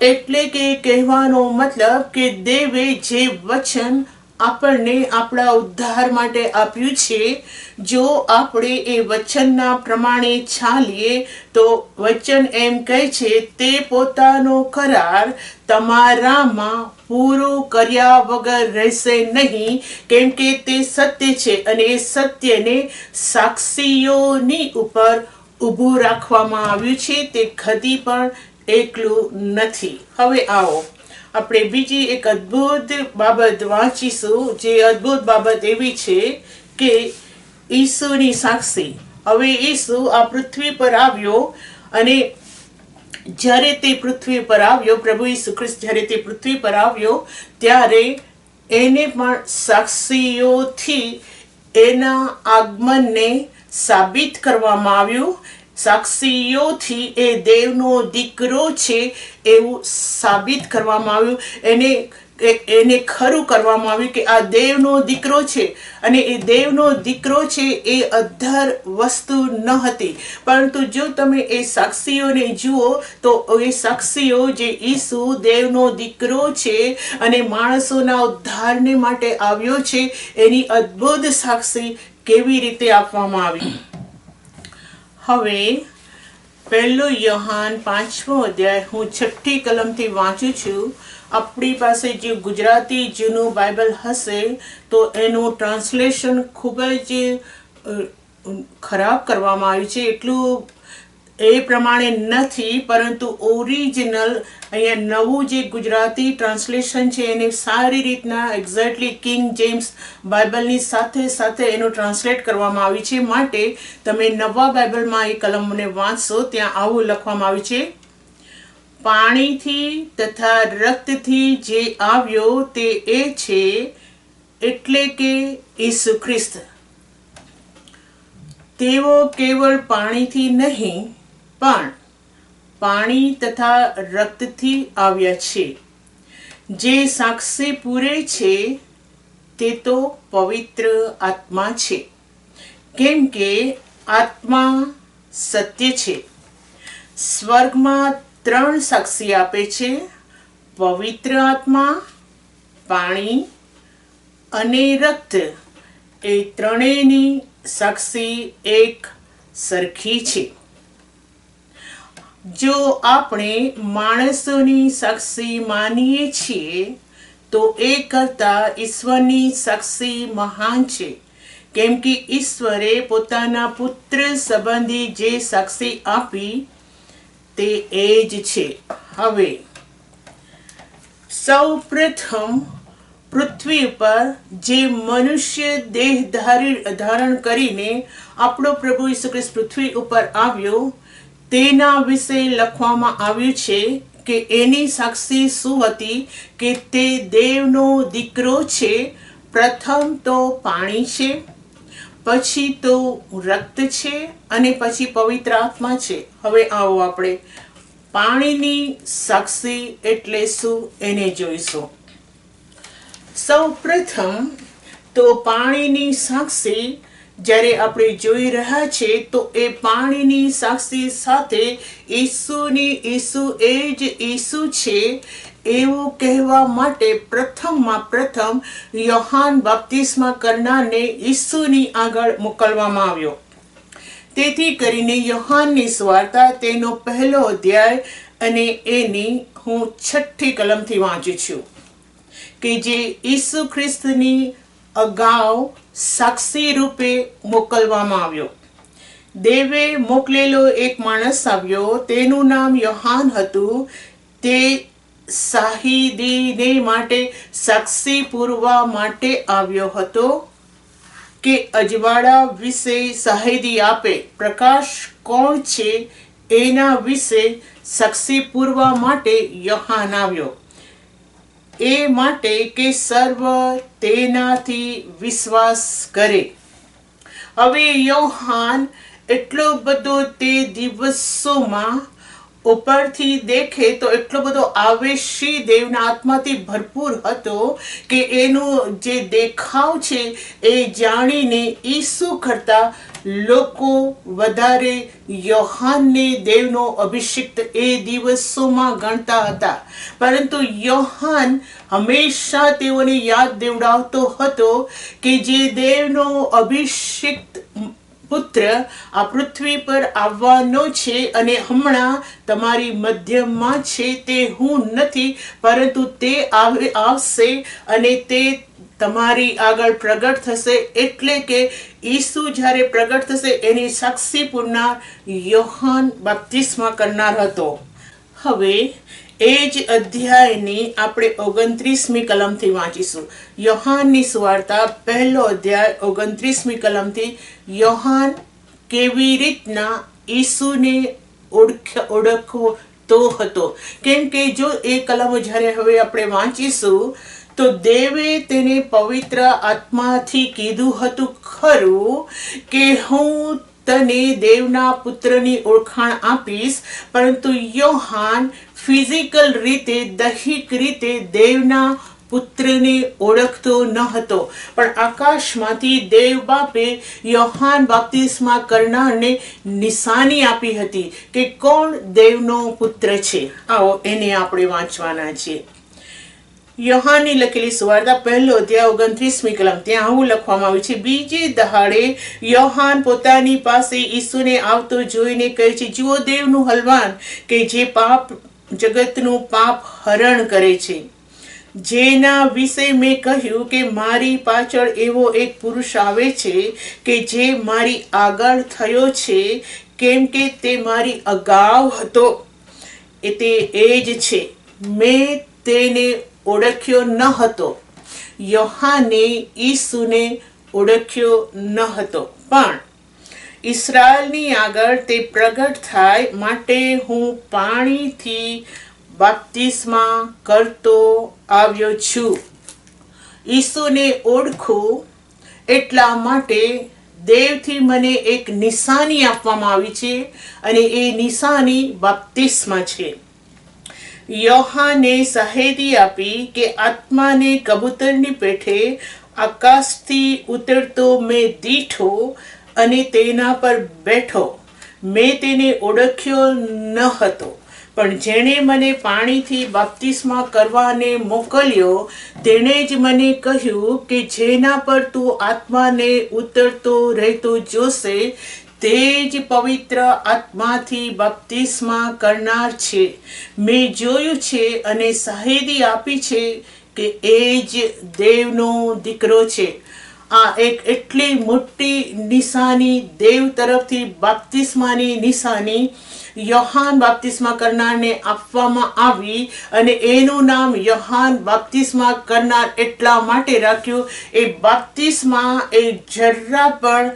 એટલે કે કહેવાનો મતલબ કે દેવે જે વચન આપણને આપણા ઉદ્ધાર માટે આપ્યું છે, જો આપણે એ વચનના પ્રમાણે ચાલીએ તો વચન એમ કહે છે તે પોતાનો કરાર તમારામાં પૂરો કર્યા વગર રહેશે નહીં, કેમ કે તે સત્ય છે અને એ સત્યને સાક્ષીઓની ઉપર ઊભું રાખવામાં આવ્યું છે. તે કદી પણ એકલું નથી. હવે આવો આપણે બીજી એક અદ્ભુત બાબત વાંચીશું. જે અદ્ભુત બાબત એવી છે કે ઈસુની સાક્ષી. હવે ઈસુ આ પૃથ્વી પર આવ્યો, અને જ્યારે તે પૃથ્વી પર આવ્યો, પ્રભુ ઈસુ ખ્રિસ્ત જ્યારે તે પૃથ્વી પર આવ્યો ત્યારે એને પણ સાક્ષીઓથી એના આગમનને સાબિત કરવામાં આવ્યું. સાક્ષીઓથી એ દેવનો દીકરો છે એવું સાબિત કરવામાં આવ્યું. એને ખરું કરવામાં આવ્યું કે આ દેવનો દીકરો છે, અને એ દેવનો દીકરો છે એ અધર વસ્તુ ન હતી. પરંતુ જો તમે એ સાક્ષીઓને જુઓ તો એ સાક્ષીઓ જે ઈસુ દેવનો દીકરો છે અને માણસોના ઉદ્ધારને માટે આવ્યો છે, એની અદ્ભુત સાક્ષી કેવી રીતે આપવામાં આવી. હવે 1 યોહાન 5મો અધ્યાય હું 6ઠી કલમથી વાંચું છું. આપણી પાસે જે ગુજરાતી જૂનું બાઇબલ હશે તો એનું ટ્રાન્સલેશન ખૂબ જ ખરાબ કરવામાં આવ્યું છે. એટલું એ પ્રમાણે નથી, પરંતુ ઓરિજિનલ અહીંયા નવું જે ગુજરાતી ટ્રાન્સલેશન છે એને સારી રીતના એક્ઝેક્ટલી કિંગ જેમ્સ બાઇબલની સાથે સાથે એનું ટ્રાન્સલેટ કરવામાં આવ્યું છે. માટે તમે નવા બાઇબલમાં એ કલમને વાંચશો, ત્યાં આવું લખવામાં આવ્યું છે: પાણીથી તથા રક્તથી જે આવ્યો તે એ છે, એટલે કે ઈસુ ખ્રિસ્ત. તેઓ કેવળ પાણીથી નહીં પણ પાણી તથા રક્તથી આવ્યા છે. જે સાક્ષી પૂરે છે તે તો પવિત્ર આત્મા છે, કેમ કે આત્મા સત્ય છે. સ્વર્ગમાં 3 સાક્ષી આપે છે: પવિત્ર આત્મા, પાણી અને રક્ત. એ ત્રણેયની સાક્ષી એક સરખી છે. જો આપણે માણસોની સાક્ષી માનીએ છીએ તો એ કરતા ઈશ્વરની સાક્ષી મહાન છે, કેમ કે ઈશ્વરે પોતાના પુત્ર સંબંધી જે સાક્ષી આપી તે એ જ છે. હવે સૌ પ્રથમ પૃથ્વી પર જે મનુષ્ય દેહ ધારણ કરીને આપણો પ્રભુ ઈસુ ખ્રિસ્ત પૃથ્વી ઉપર આવ્યો તેના વિશે લખવામાં આવ્યું છે કે એની સાક્ષી શું હતી કે તે દેવનો દીકરો છે. પ્રથમ તો પાણી છે, પછી તો રક્ત છે, અને પછી પવિત્ર આત્મા છે. હવે આવો આપણે પાણીની સાક્ષી એટલે શું એને જોઈશું. સૌ પ્રથમ તો પાણીની સાક્ષી જ્યારે આપણે જોઈ રહ્યા છે તો એ પાણીની સાક્ષી સાથે ઈસુ એ જ ઈસુ છે એવું કહેવા માટે પ્રથમ યોહાન બપ્તિસ્મા કરનારને ઈસુની આગળ મોકલવામાં આવ્યો. તેથી કરીને યોહાનની સુવાર્તા તેનો 1લો અધ્યાય અને એની હું 6ઠી કલમથી વાંચું છું કે જે ઈસુ ખ્રિસ્તની અગાઉ સાક્ષી રૂપે મોકલવામાં આવ્યો. દેવે મોકલેલો એક માણસ આવ્યો, તેનું નામ યોહાન હતું. તે શાહીદીને માટે સાક્ષી પૂરવા માટે આવ્યો હતો કે અજવાળા વિશે શાહીદી આપે. પ્રકાશ કોણ છે એના વિશે સાક્ષી પૂરવા માટે યોહાન આવ્યો, એ માટે કે સર્વ તેનાથી વિશ્વાસ કરે. હવે યોહાન એટલો બધો તે દિવસોમાં ઉપરથી દેખે તો એટલો બધો આવેશી દેવના આત્માથી ભરપૂર હતો કે એનું જે દેખાવ છે એ જાણીને ઈસુ કરતા લોકો વધારે યોહાનને દેવનો અભિષિક્ત એ દિવસોમાં ગણતા હતા. પરંતુ યોહાન હંમેશા તેઓને યાદ દેવડાવતો હતો કે જે દેવનો અભિષિક્ત પુત્ર આ પૃથ્વી પર આવવાનો છે અને હમણાં તમારી મધ્યમાં છે, તે હું નથી પરંતુ તે આવશે અને તે તમારી આગળ પ્રગટ થશે. એટલે કે ઈસુ જ્યારે પ્રગટ થશે એની સાક્ષી પૂરનાર યોહાન બપ્તિસ્મા કરનાર હતો. હવે એ જ અધ્યાયની આપણે 29મી કલમથી વાંચીશું. યોહાનની સુવાર્તા 1લો અધ્યાય 29મી કલમથી યોહાન કેવી રીતના ઈસુને ઓળખતો હતો. કેમ કે જો એ કલમો જ્યારે હવે આપણે વાંચીશું તો દેવે તેને પવિત્ર આત્માથી કીધું હતું ખરું કે હું તને દેવના પુત્રની ઓળખાણ આપીશ, પરંતુ યોહાન ફિઝિકલ રીતે દૈહિક રીતે દેવના પુત્રને ઓળખતો ન હતો. પણ આકાશમાંથી દેવ બાપે યોહાન બપ્તિસ્મા કરનારને નિશાની આપી હતી કે કોણ દેવનો પુત્ર છે. આવો એને આપણે વાંચવાના છીએ. યોહાનની લખેલી સુવાર્તા 1લો અધ્યાય 29મી કલમ. ત્યાં આવું લખવામાં આવ્યું છે, બીજે દહાડે યોહાન પોતાની પાસે ઈસુને આવતો જોઈને કહે છે, જુઓ દેવનું હલવાન કે જે જગતનું પાપ હરણ કરે છે, જેના વિશે મેં કહ્યું કે મારી પાછળ એવો એક પુરુષ આવે છે કે જે મારી આગળ થયો છે, કેમ કે તે મારી અગાઉ હતો. તે એ જ છે, મેં તેને ઓળખ્યો ન હતો. યોહાને ઈસુને ઓળખ્યો ન હતો, પણ ઇસરાયલની આગળ તે પ્રગટ થાય માટે હું પાણીથી બપ્તિસ્મા કરતો આવ્યો છું. ઈસુને ઓળખું એટલા માટે દેવથી મને એક નિશાની આપવામાં આવી છે અને એ નિશાની બપ્તિસ્મા છે. યોહાને શહેદી આપી કે આત્માને કબૂતરની પેઠે આકાશથી ઉતરતો મેં દીઠો અને તેના પર બેઠો. મેં તેને ઓળખ્યો ન હતો, પણ જેણે મને પાણીથી બપ્તિસ્મા કરવાને મોકલ્યો તેણે જ મને કહ્યું કે જેના પર તું આત્માને ઉતરતો રહેતો જોશે તે જ પવિત્ર આત્માથી બપ્તિસ્મા કરનાર છે. મેં જોયું છે અને શહેદી આપી છે કે એ જ દેવનો દીકરો છે. આ એક એટલી મોટી નિશાની, દેવ તરફથી બપ્તિસ્માની નિશાની યોહાન બપ્તિસ્મા કરનારને આપવામાં આવી અને એનું નામ યોહાન બપ્તિસ્મા કરનાર એટલા માટે રાખ્યું. એ બપ્તિસ્મા એ જરા પણ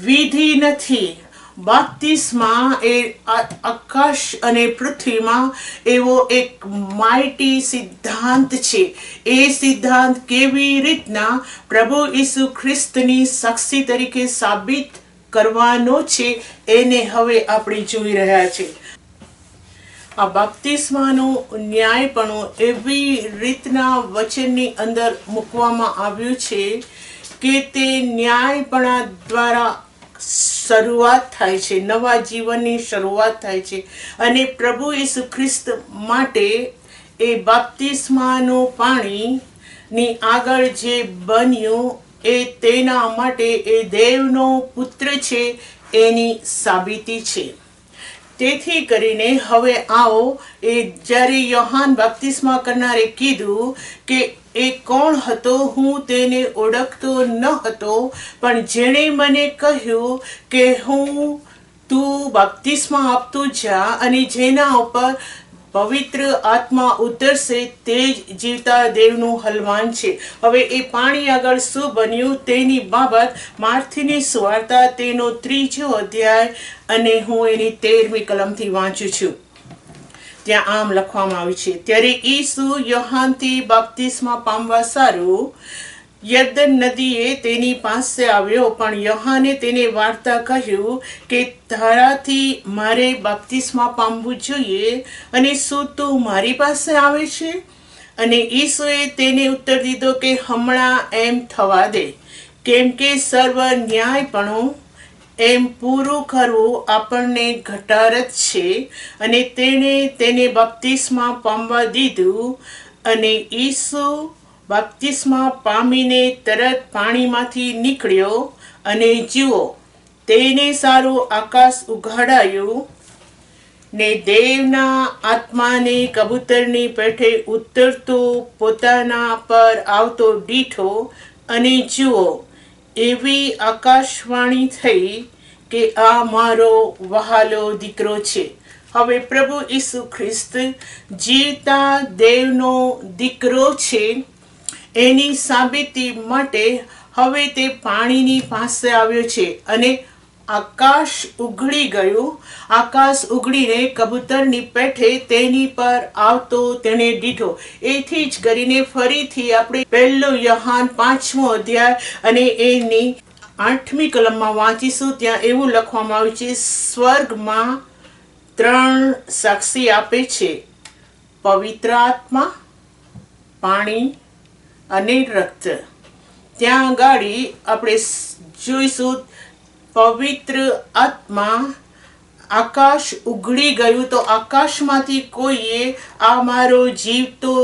વિધિ નથી. બપ્તિસ્મા એ આકાશ અને પૃથ્વીમાં એવો એક માઇટી સિદ્ધાંત છે. એ સિદ્ધાંત કેવી રીતના પ્રભુ ઈસુ ખ્રિસ્તની સાક્ષી તરીકે સાબિત કરવાનો છે એને હવે આપણે જોઈ રહ્યા છે. આ બપ્તિસ્માનો ન્યાયપણું એવી રીતના વચનની અંદર મૂકવામાં આવ્યું છે કે તે ન્યાયપણા દ્વારા શરૂઆત થાય છે, નવા જીવનની શરૂઆત થાય છે. અને પ્રભુ ઈસુ ખ્રિસ્ત માટે એ બપ્તિસ્માનું પાણીની આગળ જે બન્યું એ તેના માટે એ દેવનો પુત્ર છે એની સાબિતી છે. તેથી કરીને હવે આવો, એ જ્યારે યોહાન બપ્તિસ્મા કરનારે કીધું કે એ કોણ હતો, હું તેને ઓળખતો ન હતો, પણ જેણે મને કહ્યું કે તું બપ્તિસ્મા આપતો જા અને જેના ઉપર પવિત્ર આત્મા ઉતરશે તે જ જીવતા દેવનું હલવાન છે. હવે એ પાણી આગળ શું બન્યું તેની બાબત માર્થીની સુવાર્તા તેનો 3જો અધ્યાય અને હું એની 13મી કલમથી વાંચું છું. ત્યાં આમ લખવામાં આવ્યું છે, ત્યારે ઈસુ યોહાનથી બપ્તિસ્મા પામવા સારું યર્દન નદીએ તેની પાસે આવ્યો, પણ યોહાને તેને વાર્તા કહ્યું કે તારાથી મારે બાપ્તિસ્મા પામવું જોઈએ, અને શું તું મારી પાસે આવે છે? અને ઈસુએ તેને ઉત્તર દીધો કે હમણાં એમ થવા દે, કેમ કે સર્વ ન્યાયપણું એમ પૂરું કરવું આપણને ઘટાર જ છે. અને તેણે તેને બાપ્તિસ્મા પામવા દીધું, અને ઈસુ બાપ્તિસ્મા પામીને તરત પાણીમાંથી નીકળ્યો, અને જુઓ, તેને સારું આકાશ ઉઘાડાયું, ને દેવના આત્માને કબૂતરની પેઠે ઉતરતો પોતાના પર આવતો દીઠો. અને જુઓ, એવી આકાશવાણી થઈ કે આ મારો વહાલો દીકરો છે. હવે પ્રભુ ઈસુ ખ્રિસ્ત જીવતા દેવનો દીકરો છે, એની સાબિતી માટે હવે તે પાણીની પાસે આવ્યો છે, અને આકાશ ઉઘડી ગયું. આકાશ ઉઘડીને કબૂતરની પેઠે તેની પર આવતો તેને દીઠો. એથી જ કરીને ફરીથી આપણે 1 યોહાન 5મો અધ્યાય અને એની 8મી કલમમાં વાંચીશું. ત્યાં એવું લખવામાં આવ્યું છે, સ્વર્ગમાં 3 સાક્ષી આપે છે, પવિત્ર આત્મા, પાણી અને રક્ત. ત્યાં ગાડી આપણે જોઈશું પવિત્ર આત્મા, આકાશ ઉઘડી ગયું. તો આકાશમાંથી કોઈએ આ મારો જીવતો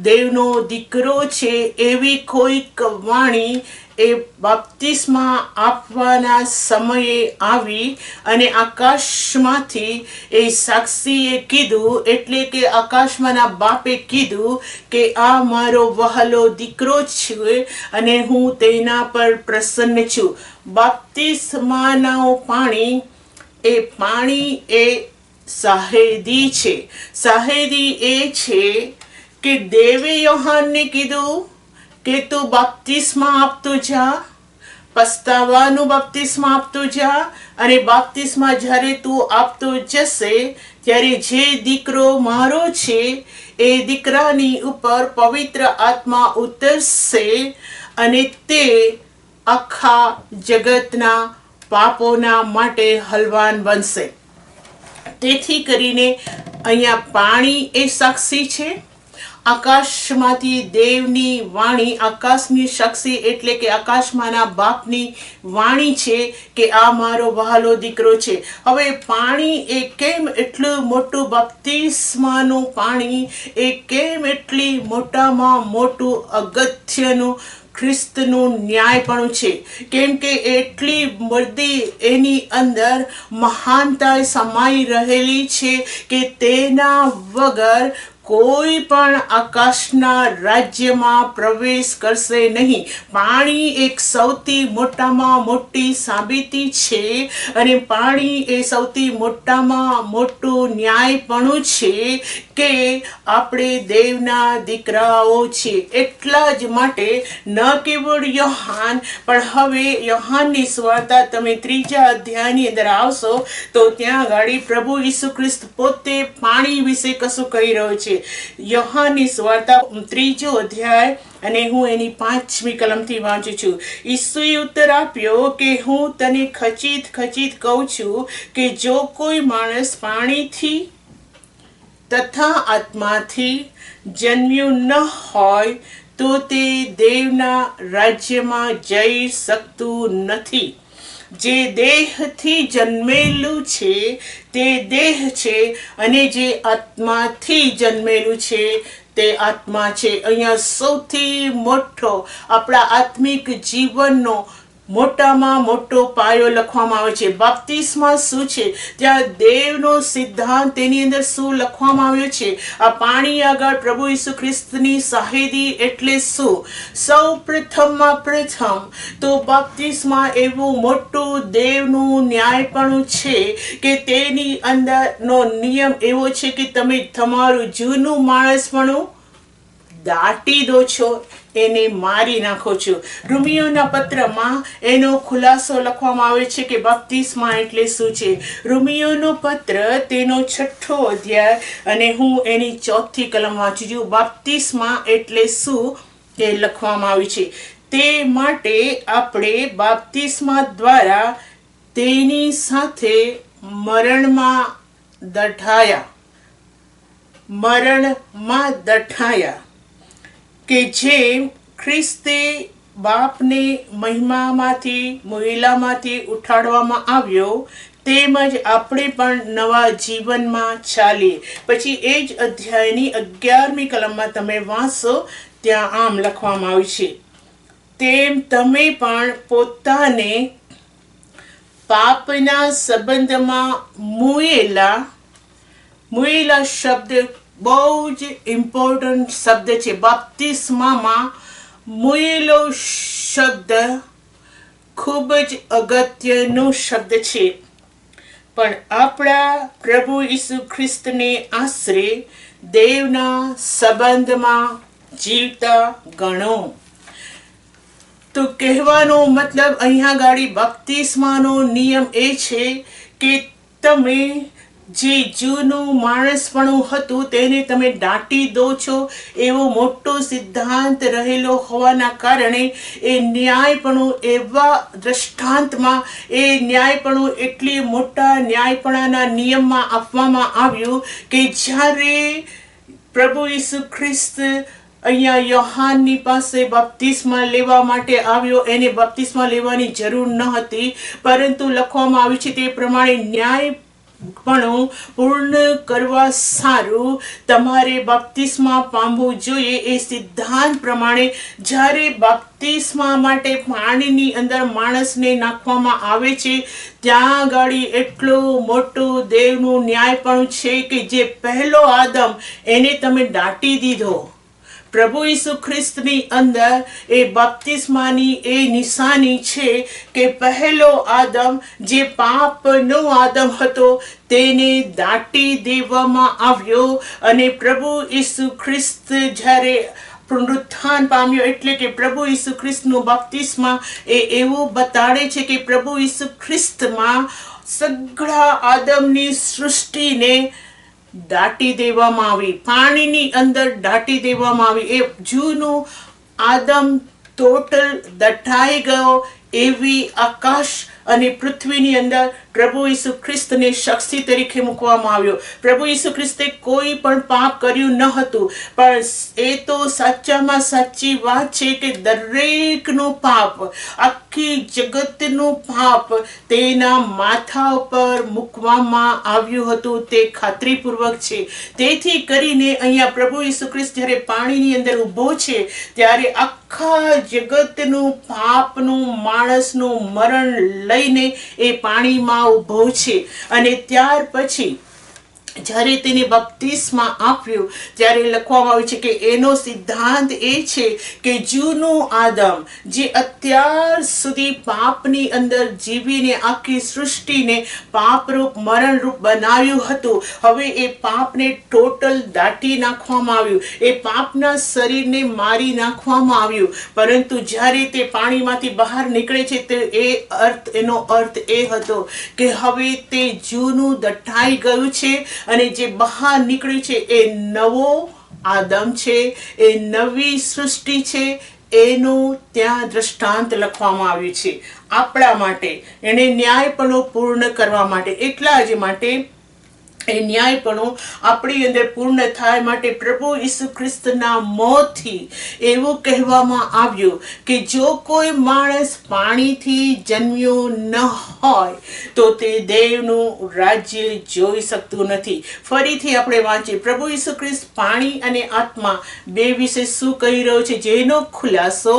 દેવનો દીકરો છે એવી કોઈક વાણી એ બાપ્તિસ્મા આપવાના સમયે આવી, અને આકાશમાંથી એ સાક્ષીએ કીધું, એટલે કે આકાશમાંના બાપે કીધું કે આ મારો વહાલો દીકરો છે, અને હું તેના પર પ્રસન્ન છું. બાપ્તિસ્માના પાણી એ શાહેદી છે. શાહેદી એ છે કે દેવે યોહાનને કીધું કે તું બાપ્તિસ્મા આપતો જા, પસ્તાવાનું બાપ્તિસ્મા આપતો જા, અને બાપ્તિસ્મા જ્યારે તું આપતો જશે ત્યારે જે દીકરો મારો છે એ દીકરાની ઉપર પવિત્ર આત્મા ઉતરશે, અને તે આખા જગતના પાપોના માટે હલવાન બનશે. તેથી કરીને અહીંયા પાણી એ સાક્ષી છે. આકાશમાંથી દેવની વાણી, આકાશની સાક્ષી એટલે કે આકાશમાંના બાપની વાણી છે કે આ મારો વહાલો દીકરો છે. હવે પાણી એ કેમ એટલું મોટું, બાપ્તિસ્માનું પાણી એ કેમ એટલી મોટામાં મોટું અગત્યનું ખ્રિસ્તનું ન્યાયપણું છે? કેમ કે એટલી બધી એની અંદર મહાનતા સમાઈ રહેલી છે કે તેના વગર કોઈ પણ આકાશના રાજ્યમાં પ્રવેશ કરશે નહીં. પાણી એક સૌથી મોટામાં મોટી સાબિતી છે, અને પાણી એ સૌથી મોટામાં મોટું ન્યાયપણું છે કે આપણે દેવના દીકરાઓ છીએ. એટલા જ માટે ન કેવળ યોહાન, પણ હવે યોહાનની સુવાર્તા તમે 3જા અધ્યાયની અંદર આવશો તો ત્યાં ગાડી પ્રભુ ઈસુ ખ્રિસ્ત પોતે પાણી વિશે કશું કહી રહ્યો છે. યોહાનની સુવાર્તા 3જો અધ્યાય અને હું એની 5મી કલમથી વાંચું છું. ઈસુએ ઉત્તર આપ્યો કે હું તને ખચિત ખચિત કહું છું કે જો કોઈ માણસ પાણીથી તથા આત્માથી જન્મ્યું ન હોય તો તે દેવના રાજ્યમાં જઈ શકતું નથી. જે દેહથી જન્મેલું છે તે દેહ છે, અને જે આત્માથી જન્મેલું છે તે આત્મા છે. અહીંયા સૌથી મોટો આપણા આત્મિક જીવનનો મોટામાં મોટો પાયો લખવામાં આવે છે. બાપ્તિસ્મા શું છે? ત્યાં દેવનો સિદ્ધાંત તેની અંદર શું લખવામાં આવ્યો છે? આ પાણી આગળ પ્રભુ ઈસુ ખ્રિસ્તની શાહેદી એટલે શું? સૌ પ્રથમમાં પ્રથમ તો બાપ્તિસ્મા એવું મોટું દેવનું ન્યાયપણું છે કે તેની અંદરનો નિયમ એવો છે કે તમે તમારું જૂનું માણસપણું દાટી દો છો, એને મારી નાખો છો. રોમિયોના પત્રમાં એનો ખુલાસો લખવામાં આવે છે કે બાપ્તિસ્મા એટલે શું છે. રોમિયોનો પત્ર તેનો 6થો અધ્યાય અને હું એની 4થી કલમ વાંચું છું. બાપ્તિસ્મા એટલે શું એ લખવામાં આવ્યું છે. તે માટે આપણે બાપ્તિસ્મા દ્વારા તેની સાથે મરણમાં દટાયા, કે જેમ ખ્રિસ્તે બાપને મહિમામાંથી મહિલામાંથી ઉઠાડવામાં આવ્યો, તેમજ આપણે પણ નવા જીવનમાં ચાલીએ. પછી એ જ અધ્યાયની 11મી કલમમાં તમે વાંચો, ત્યાં આમ લખવામાં આવ્યું છે, તેમ તમે પણ પોતાને પાપના સંબંધમાં મુયેલા શબ્દ બહુ જ ઇમ્પોર્ટન્ટ શબ્દ છે. બાપ્તિસ્મામાં મુયેલો શબ્દ ખૂબ જ અગત્યનો શબ્દ છે. પણ આપણા પ્રભુ ઈસુ ખ્રિસ્તને આશરે દેવના સંબંધમાં જીવતા ગણો. તો કહેવાનો મતલબ અહીંયા ગાડી બાપ્તિસ્માનો નિયમ એ છે કે તમે જે જૂનું માણસપણું હતું તેને તમે દાટી દો છો. એવો મોટો સિદ્ધાંત રહેલો હોવાના કારણે એ ન્યાયપણું એવા દ્રષ્ટાંતમાં, એ ન્યાયપણું એટલી મોટા ન્યાયપણાના નિયમમાં આપવામાં આવ્યું કે જ્યારે પ્રભુ ઈસુ ખ્રિસ્ત અહીંયા યોહાનની પાસે બપ્તિસ્મા લેવા માટે આવ્યો, એને બપ્તિસ્મા લેવાની જરૂર ન હતી, પરંતુ લખવામાં આવ્યું છે તે પ્રમાણે ન્યાયપણું પૂર્ણ કરવા સારું તમારે બપ્તિસ્મા પામવું જોઈએ. એ સિદ્ધાંત પ્રમાણે જ્યારે બપ્તિસ્મા માટે પાણીની અંદર માણસને નાખવામાં આવે છે, ત્યાં ગાડી એટલો મોટો દેવનું ન્યાયપણું છે કે જે પહેલો આદમ એને તમે દાટી દીધો. પ્રભુ ઈસુ ખ્રિસ્તની અંદર એ બપ્તિસ્માની એ નિશાની છે કે પહેલો આદમ જે પાપનો આદમ હતો તેને દાટી દેવામાં આવ્યો, અને પ્રભુ ઈસુ ખ્રિસ્ત જ્યારે પુનરુત્થાન પામ્યો, એટલે કે પ્રભુ ઈસુ ખ્રિસ્તનું બપ્તિસ્મા એ એવું બતાડે છે કે પ્રભુ ઈસુ ખ્રિસ્તમાં સગળા આદમની સૃષ્ટિને દાટી દેવામાં આવી, પાણીની અંદર દાટી દેવામાં આવી. એ જૂનું આદમ ટોટલ દટાઈ ગયો. એવી આકાશ અને પૃથ્વીની અંદર પ્રભુ ઈસુ ખ્રિસ્તને સાક્ષી તરીકે મૂકવામાં આવ્યો. પ્રભુ ઈસુ ખ્રિસ્તે કોઈ પણ પાપ કર્યું ન હતું, પણ એ તો સાચામાં સાચી વાત છે કે દરેકનું પાપ, આખી જગતનું પાપ તેના માથા ઉપર મૂકવામાં આવ્યું હતું. તે ખાતરીપૂર્વક છે. તેથી કરીને અહીંયા પ્રભુ ઈસુ ખ્રિસ્ત જ્યારે પાણીની અંદર ઊભો છે, ત્યારે આખા જગતનું પાપનું માણસનું મરણ લઈને એ પાણીમાં ઉભો છે. અને ત્યાર પછી જ્યારે તેને બપ્તિસ્મા આપ્યું, ત્યારે લખવામાં આવ્યું છે કે એનો સિદ્ધાંત એ છે કે જૂનું આદમ જે અત્યાર સુધી પાપની અંદર જીવીને આખી સૃષ્ટિને પાપરૂપ મરણરૂપ બનાવ્યું હતું, હવે એ પાપને ટોટલ દાટી નાખવામાં આવ્યું. એ પાપના શરીરને મારી નાખવામાં આવ્યું. પરંતુ જ્યારે તે પાણીમાંથી બહાર નીકળે છે, તો એનો અર્થ એ હતો કે હવે તે જૂનું દટાઈ ગયું છે, અને જે બહાર નીકળ્યું છે એ નવો આદમ છે, એ નવી સૃષ્ટિ છે. એનું ત્યાં દ્રષ્ટાંત લખવામાં આવ્યું છે આપણા માટે, એને ન્યાયપણું પૂર્ણ કરવા માટે. એટલા જ માટે એ ન્યાયપણું આપણી અંદર પૂર્ણ થાય માટે પ્રભુ ઈસુ ખ્રિસ્તના મોતથી એવું કહેવામાં આવ્યું કે જો કોઈ માણસ પાણીથી જન્મ્યો ન હોય તો તે દેવનું રાજ્ય જોઈ શકતું નથી. ફરીથી આપણે વાંચીએ, પ્રભુ ઈસુ ખ્રિસ્ત પાણી અને આત્મા બે વિશે શું કહી રહ્યો છે, જેનો ખુલાસો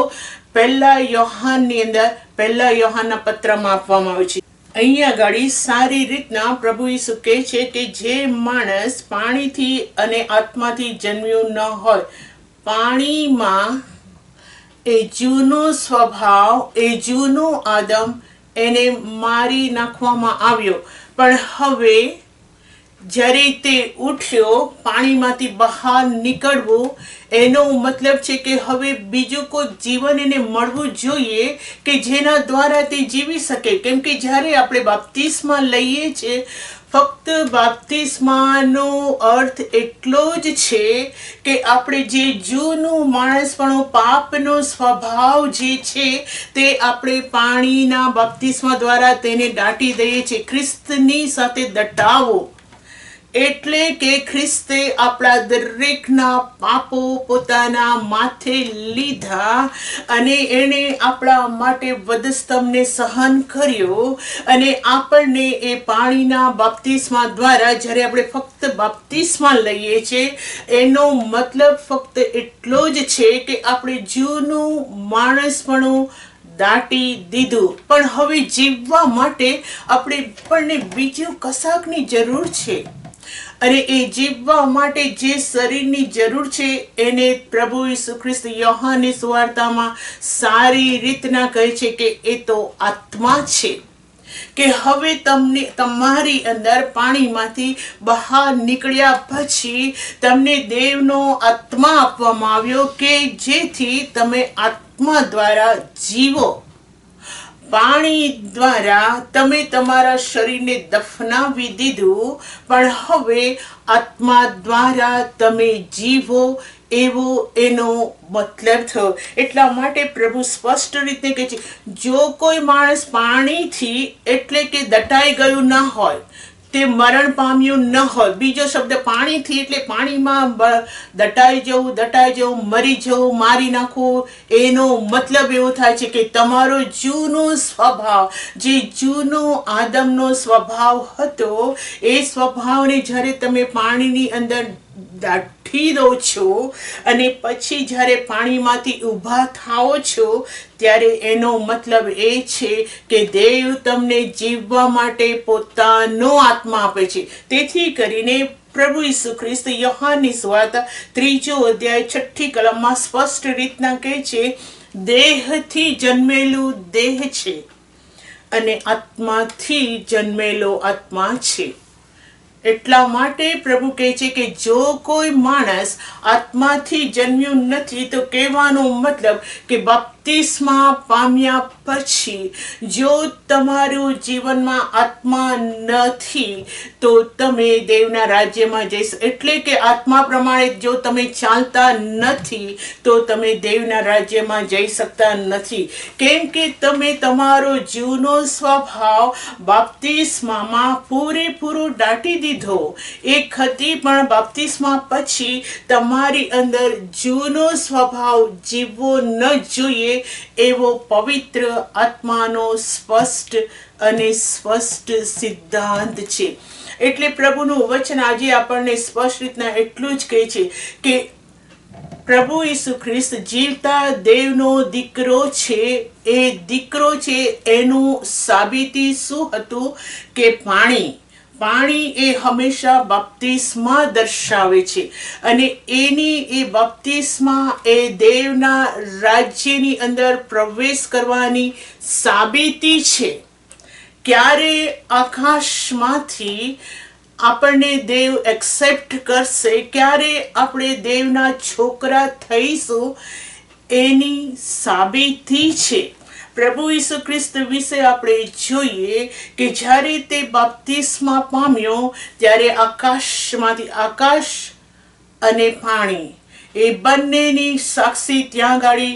પહેલા યોહાનના પત્રમાં આપવામાં આવ્યો છે. અહીંયા ગાડી સારી રીતના પ્રભુ ઈસુ કહે છે કે જે માણસ પાણીથી અને આત્માથી જન્મ્યો ન હોય, પાણીમાં એ જૂનો સ્વભાવ, એ જૂનો આદમ એને મારી નાખવામાં આવ્યો, પણ હવે જ્યારે તે ઉઠ્યો પાણીમાંથી બહાર નીકળવું, એનો મતલબ છે કે હવે બીજું કોઈ જીવન એને મળવું જોઈએ કે જેના દ્વારા તે જીવી શકે. કેમ કે જ્યારે આપણે બાપ્તિસ્મા લઈએ છીએ, ફક્ત બાપ્તિસ્માનો અર્થ એટલો જ છે કે આપણે જે જૂનું માણસપણું, પાપનો સ્વભાવ જે છે તે આપણે પાણીના બાપ્તિસ્મા દ્વારા તેને દાટી દઈએ છીએ. ખ્રિસ્તની સાથે દટાવો એટલે કે ખ્રિસ્તે આપણા દરેકના પાપો પોતાના માથે લીધા અને એણે આપણા માટે વધસ્તંભને સહન કર્યો, અને આપણને એ પાણીના બાપ્તિસ્મા દ્વારા જ્યારે આપણે ફક્ત બાપ્તિસ્મા લઈએ છીએ, એનો મતલબ ફક્ત એટલો જ છે કે આપણે જૂનું માણસપણું દાટી દીધું. પણ હવે જીવવા માટે આપણને બીજું કશાકની જરૂર છે, અને એ જીવવા માટે જે શરીરની જરૂર છે એને પ્રભુ ઈસુ ખ્રિસ્ત યોહાનની સુવાર્તામાં સારી રીતના કહે છે કે એ તો આત્મા છે. કે હવે તમને તમારી અંદર પાણીમાંથી બહાર નીકળ્યા પછી તમને દેવનો આત્મા આપવામાં આવ્યો કે જેથી તમે આત્મા દ્વારા જીવો. પાણી દ્વારા તમે તમારા શરીરને દફનાવી દીધું, પણ હવે આત્મા દ્વારા તમે જીવો, એવો એનો મતલબ થયો. એટલા માટે પ્રભુ સ્પષ્ટ રીતે કહે છે, જો કોઈ માણસ પાણીથી એટલે કે દટાઈ ગયું ન હોય, તે મરણ પામ્યું ન હોય. બીજો શબ્દ પાણીથી એટલે પાણીમાં દટાઈ જવું, મરી જવું, મારી નાખવું, એનો મતલબ એવો થાય છે કે તમારો જૂનો સ્વભાવ, જે જૂનો આદમનો સ્વભાવ હતો, એ સ્વભાવને જ્યારે તમે પાણીની અંદર દાટી દો છો અને પછી જ્યારે પાણીમાંથી ઊભા થાઓ છો, ત્યારે એનો મતલબ એ છે કે દેવ તમને જીવવા માટે પોતાનો આત્મા આપે છે. તેથી કરીને પ્રભુ ઈસુ ખ્રિસ્ત યોહાનની સુવાર્તા 3 અધ્યાય 6 કલમમાં સ્પષ્ટ રીતના કહે છે, દેહથી જન્મેલું દેહ છે અને આત્માથી જન્મેલો આત્મા છે. એટલા માટે પ્રભુ કહે છે કે જો કોઈ માણસ આત્માથી જન્મ્યું નથી, તો કહેવાનો મતલબ કે બાપ્તિસ્મા પામ્યા પછી જો તમારું જીવનમાં આત્મા નથી તો તમે દેવના રાજ્યમાં જઈશ. એટલે કે આત્મા પ્રમાણે જો તમે ચાલતા નથી તો તમે દેવના રાજ્યમાં જઈ શકતા નથી. કેમ કે તમે તમારો જૂનો સ્વભાવ બાપ્તિસ્મામાં પૂરેપૂરો દાટી દીધો. એક હતી, પણ બાપ્તિસ્મા પછી તમારી અંદર જૂનો સ્વભાવ જીવવો ન જોઈએ, એવો પવિત્ર આત્માનો સ્પષ્ટ અને સ્પષ્ટ સિદ્ધાંત છે. એટલે પ્રભુનું વચન આજે આપણને સ્પષ્ટ રીતના એટલું જ કહે છે કે પ્રભુ ઈસુ ખ્રિસ્ત જીવતા દેવનો દીકરો છે. એ દીકરો છે એનું સાબિતી શું હતું કે પાણી એ હંમેશા બાપ્તિસ્મા દર્શાવે છે, અને એની એ બાપ્તિસ્મા એ દેવના રાજ્યની અંદર પ્રવેશ કરવાની સાબિતી છે. ક્યારે આકાશમાંથી આપણને દેવ એક્સેપ્ટ કરશે, ક્યારે આપણે દેવના છોકરા થઈશું, એની સાબિતી છે. પ્રભુ ઈસુ ખ્રિસ્ત વિશે આપણે જોઈએ કે જ્યારે તે બાપ્તિસ્મા પામ્યો ત્યારે આકાશ અને પાણી એ બંનેની સાક્ષી ત્યાં ગાડી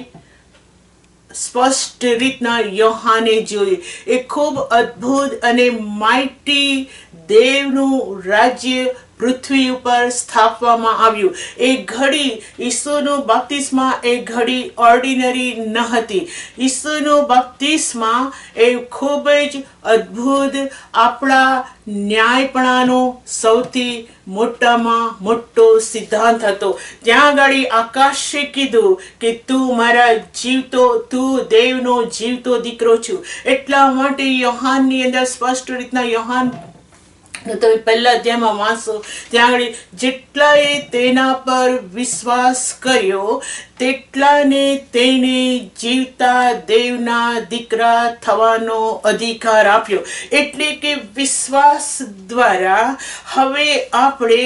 સ્પષ્ટ રીતના યોહાને જોઈ. એ ખૂબ અદ્ભુત અને માઇટી દેવનું રાજ્ય પૃથ્વી ઉપર સ્થાપવામાં આવ્યું. એ ઘડી ઈસુનું બાપ્તિસ્મા એ ઘડી ઓર્ડિનરી ન હતી. ઈસુનું બાપ્તિસ્મા એ ખૂબ જ અદ્ભુત, આપણા ન્યાયપણાનો સૌથી મોટામાં મોટો સિદ્ધાંત હતો. ત્યાં આગળ આકાશે કીધું કે તું દેવનો જીવતો દીકરો છું. એટલા માટે યોહાનની અંદર સ્પષ્ટ રીતના યોહાન તો તમે પહેલા અધ્યાયમાં વાંચો, ત્યાં આગળ જેટલાએ તેના પર વિશ્વાસ કર્યો તેટલાને તેને જીવતા દેવના દીકરા થવાનો અધિકાર આપ્યો. એટલે કે વિશ્વાસ દ્વારા હવે આપણે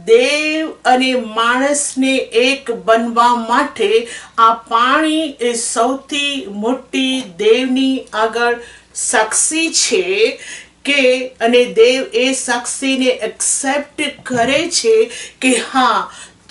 દેવ અને માણસને એક બનવા માટે આ પાણી એ સૌથી મોટી દેવની આગળ સાક્ષી છે કે, અને દેવ એ સાક્ષીને એક્સેપ્ટ કરે છે કે હા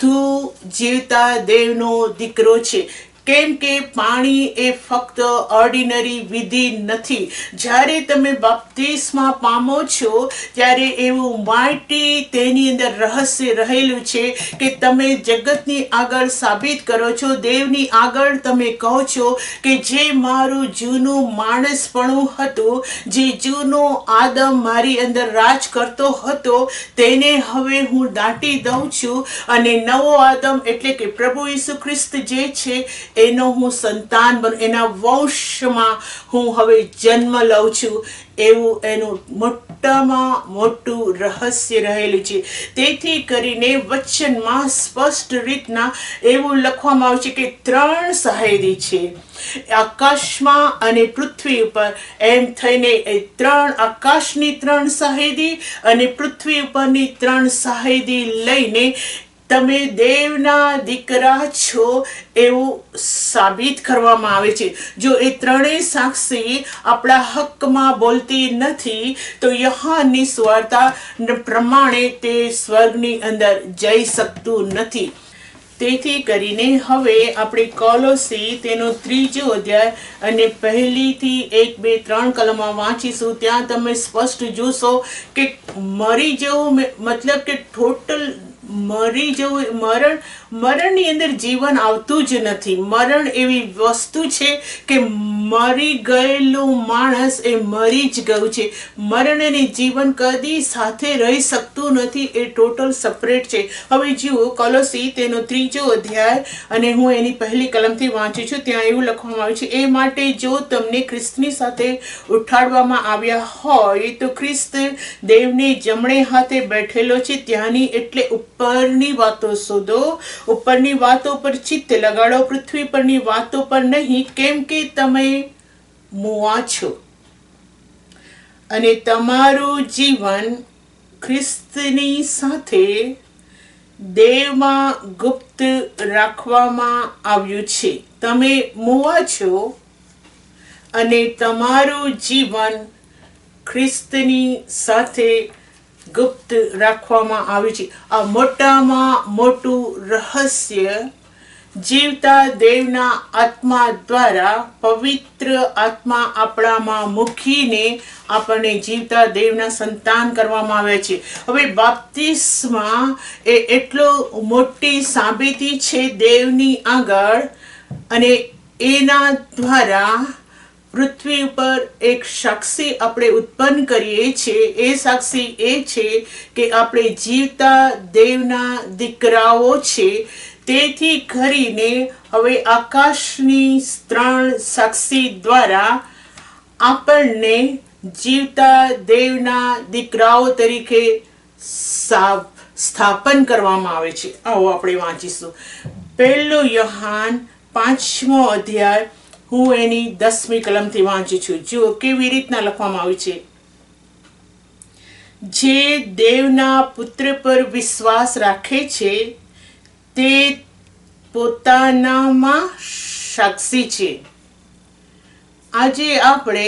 તું જીવતા દેવનો દીકરો છે. કેમ કે પાણી એ ફક્ત ઓર્ડિનરી વિધિ નથી. જ્યારે તમે બાપ્તિસ્મા પામો છો ત્યારે એવું માટી તેની અંદર રહસ્ય રહેલું છે કે તમે જગતની આગળ સાબિત કરો છો, દેવની આગળ તમે કહો છો કે જે મારું જૂનું માણસપણું હતું, જે જૂનો આદમ મારી અંદર રાજ કરતો હતો, તેને હવે હું દાટી દઉં છું અને નવો આદમ એટલે કે પ્રભુ ઈસુ ખ્રિસ્ત જે છે એનો હું સંતાન બન, એના વંશમાં હું હવે જન્મ લઉં છું. એવું એનું મોટામાં મોટું રહસ્ય રહેલું છે. તેથી કરીને વચનમાં સ્પષ્ટ રીતના એવું લખવામાં આવે છે કે 3 સહાયદી છે આકાશમાં અને પૃથ્વી ઉપર, એમ થઈને એ 3 આકાશની 3 સહાયદી અને પૃથ્વી ઉપરની 3 સહાયદી લઈને તમે દેવના દીકરા છો એવું સાબિત કરવામાં આવે છે. જો એ 3 સાક્ષી આપણા હકમાં બોલતી નથી તો યહોવાની સુવાર્તા પ્રમાણે તે સ્વર્ગની અંદર જઈ શકતું નથી. તેથી કરીને હવે આપણે કોલોસી તેનો 3જો અધ્યાય અને 1 થી 1, 2, 3 કલમમાં વાંચીશું. ત્યાં તમે સ્પષ્ટ જોશો કે મરી જવું મતલબ કે ટોટલ મરી જવું, મરણની અંદર જીવન આવતું જ નથી. મરણ એવી વસ્તુ છે કે મરી ગયેલું માણસ એ મરી જ ગયું છે. મરણ અને જીવન કદી સાથે રહી શકતું નથી, એ ટોટલ સેપરેટ છે. હવે જુઓ કોલોસી તેનો 3જો અધ્યાય અને હું એની 1 કલમથી વાંચું છું. ત્યાં એવું લખવામાં આવ્યું છે, એ માટે જો તમને ખ્રિસ્તની સાથે ઉઠાડવામાં આવ્યા હોય તો ખ્રિસ્ત દેવને જમણે હાથે બેઠેલો છે ત્યાંની એટલે ઉપરની વાતો શોધો, ઉપરની વાતો પર ચિત્ત લગાડો, પૃથ્વી પરની વાતો પર નહીં, કેમ કે તમે મુવા છો અને તમારું જીવન ખ્રિસ્તની સાથે દેવમાં ગુપ્ત રાખવામાં આવ્યું છે. તમે મુવા છો અને તમારું જીવન ખ્રિસ્તની સાથે ગુપ્ત રાખવામાં આવ્યું છે. આ મોટામાં મોટું રહસ્ય જીવતા દેવના આત્મા દ્વારા, પવિત્ર આત્મા આપણામાં મૂકીને આપણને જીવતા દેવના સંતાન કરવામાં આવે છે. હવે બાપ્તિસ્મા એ એટલો મોટી સાબિતી છે દેવની આગળ, અને એના દ્વારા પૃથ્વી ઉપર એક સાક્ષી આપણે ઉત્પન્ન કરીએ છીએ. એ સાક્ષી એ છે કે આપણે જીવતા દેવના દીકરાઓ છે. તેથી કરીને હવે આકાશની 3 સાક્ષી દ્વારા આપણને જીવતા દેવના દીકરાઓ તરીકે સ્થાપન કરવામાં આવે છે. આવો આપણે વાંચીશું 1 યોહાન 5મો અધ્યાય, હું એની 10મી કલમથી વાંચું છું. જુઓ કેવી રીતના લખવામાં આવ્યું છે. જે દેવના પુત્ર પર વિશ્વાસ રાખે છે તે પોતાનામાં સાક્ષી છે. આજે આપણે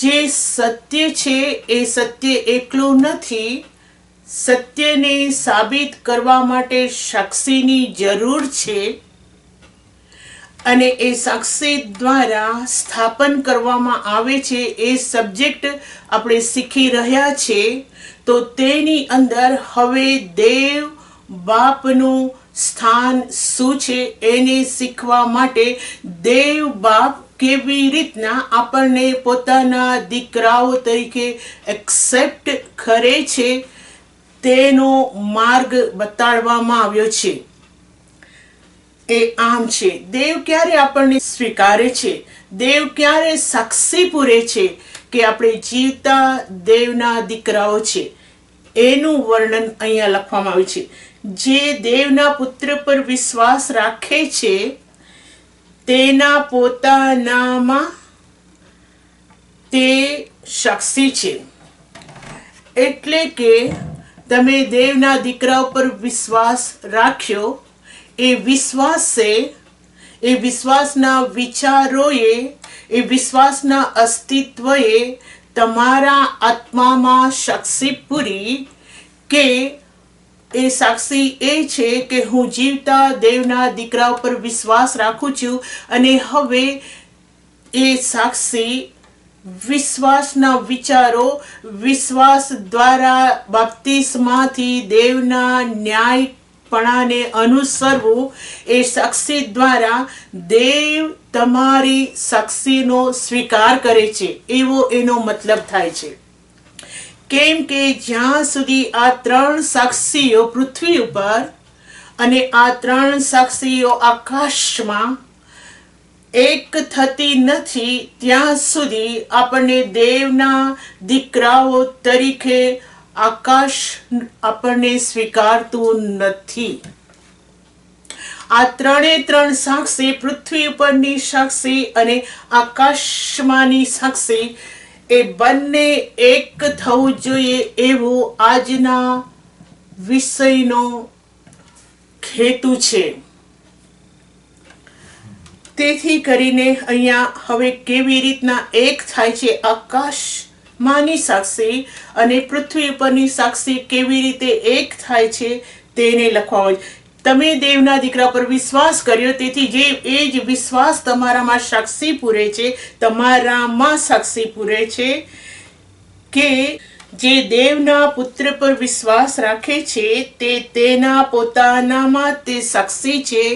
જે સત્ય છે એ સત્ય એકલું નથી, સત્યને સાબિત કરવા માટે સાક્ષીની જરૂર છે, અને એ સાક્ષી દ્વારા સ્થાપન કરવામાં આવે છે. એ સબ્જેક્ટ આપણે શીખી રહ્યા છે. તો તેની અંદર હવે દેવ બાપનું સ્થાન શું છે એને શીખવા માટે દેવ બાપ કેવી રીતના આપણને પોતાના દીકરાઓ તરીકે એક્સેપ્ટ કરે છે તેનો માર્ગ બતાડવામાં આવ્યો છે. એ આમ છે, દેવ ક્યારે આપણને સ્વીકારે છે, દેવ ક્યારે સાક્ષી પૂરે છે કે આપણે જીવતા દેવના દીકરાઓ છે, એનું વર્ણન અહીંયા લખવામાં આવ્યું છે. જે દેવના પુત્ર પર વિશ્વાસ રાખે છે તેના પોતાનામાં તે સાક્ષી છે. એટલે કે તમે દેવના દીકરાઓ પર વિશ્વાસ રાખ્યો, એ વિશ્વાસ છે, એ વિશ્વાસના વિચારોએ, એ વિશ્વાસના અસ્તિત્વએ તમારા આત્મામાં સાક્ષી પૂરી, કે એ સાક્ષી એ છે કે હું જીવતા દેવના દીકરા ઉપર વિશ્વાસ રાખું છું, અને હવે એ સાક્ષી વિશ્વાસના વિચારો, વિશ્વાસ દ્વારા બાપ્તિસ્માથી દેવના ન્યાયપણાને અનુસરવું, એ સાક્ષી દ્વારા દેવ તમારી સાક્ષીનો સ્વીકાર કરે છે, એવો એનો મતલબ થાય છે. કેમ કે જ્યાં સુધી આ 3 સાક્ષીઓ પૃથ્વી ઉપર અને આ 3 સાક્ષીઓ આકાશમાં એક થતી નથી, ત્યાં સુધી આપણને દેવના દીકરાઓ તરીકે આકાશ આપણને સ્વીકારતું નથી. આ 3 સાક્ષી, પૃથ્વી ઉપરની સાક્ષી અને આકાશમાંની સાક્ષી, એ બંને એક થવું જોઈએ, એવું આજના વિષયનો હેતુ છે. તેથી કરીને અહીંયા હવે કેવી રીતના એક થાય છે આકાશમાંની સાક્ષી અને પૃથ્વી ઉપરની સાક્ષી કેવી રીતે એક થાય છે તેને લખવામાં આવે છે. તમે દેવના દીકરા પર વિશ્વાસ કર્યો, તેથી એ જ વિશ્વાસ તમારામાં સાક્ષી પૂરે છે, તમારામાં સાક્ષી પૂરે છે કે જે દેવના પુત્ર પર વિશ્વાસ રાખે છે તે તેના પોતાનામાં તે સાક્ષી છે,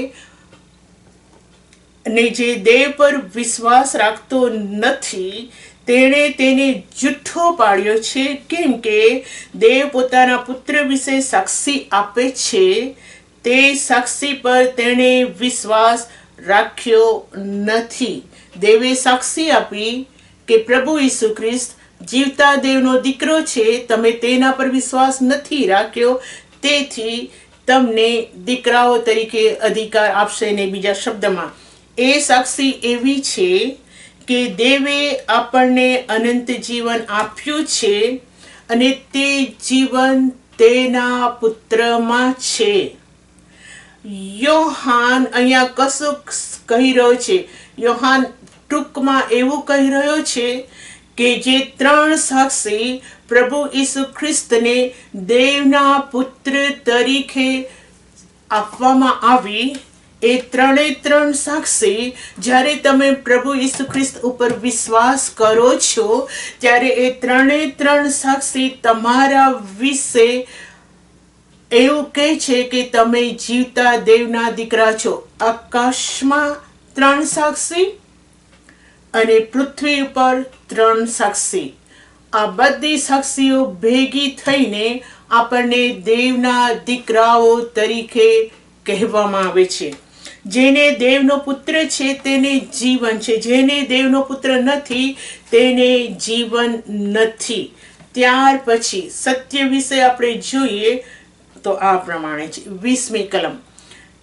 અને જે દેવ પર વિશ્વાસ રાખતો નથી તેણે તેને જૂઠો પાડ્યો છે, કેમ કે દેવ પોતાના પુત્ર વિશે સાક્ષી આપે છે, તે સાક્ષી પર તેણે વિશ્વાસ રાખ્યો નથી. દેવે સાક્ષી આપી કે પ્રભુ ઈસુ ખ્રિસ્ત જીવતા દેવનો દીકરો છે, તમે તેના પર વિશ્વાસ નથી રાખ્યો, તેથી તમને દીકરાઓ તરીકે અધિકાર આપશે. ને બીજા શબ્દમાં એ સાક્ષી એવી છે કે દેવે આપણને અનંત જીવન આપ્યું છે, અને તે જીવન તેના પુત્રમાં છે. યોહાન અહીંયા કશું કહી રહ્યો છે. યોહાન ટૂંકમાં એવું કહી રહ્યો છે કે જે 3 સાક્ષી પ્રભુ ઈસુ ખ્રિસ્તને દેવના પુત્ર તરીકે આપવામાં આવી, એ 3 સાક્ષી જ્યારે તમે પ્રભુ ઈસુ ખ્રિસ્ત ઉપર વિશ્વાસ કરો છો, ત્યારે એ 3 સાક્ષી તમારા વિશે એવું કહે છે કે તમે જીવતા દેવના દીકરા છો. આકાશમાં 3 સાક્ષી અને પૃથ્વી ઉપર 3 સાક્ષી, આ બધી સાક્ષીઓ ભેગી થઈને આપણને દેવના દીકરાઓ તરીકે કહેવામાં આવે છે. જેને દેવનો પુત્ર છે તેને જીવન છે, જેને દેવનો પુત્ર નથી તેને જીવન નથી. ત્યાર પછી સત્ય વિશે આપણે જોઈએ તો આ પ્રમાણે છે. 20મી કલમ,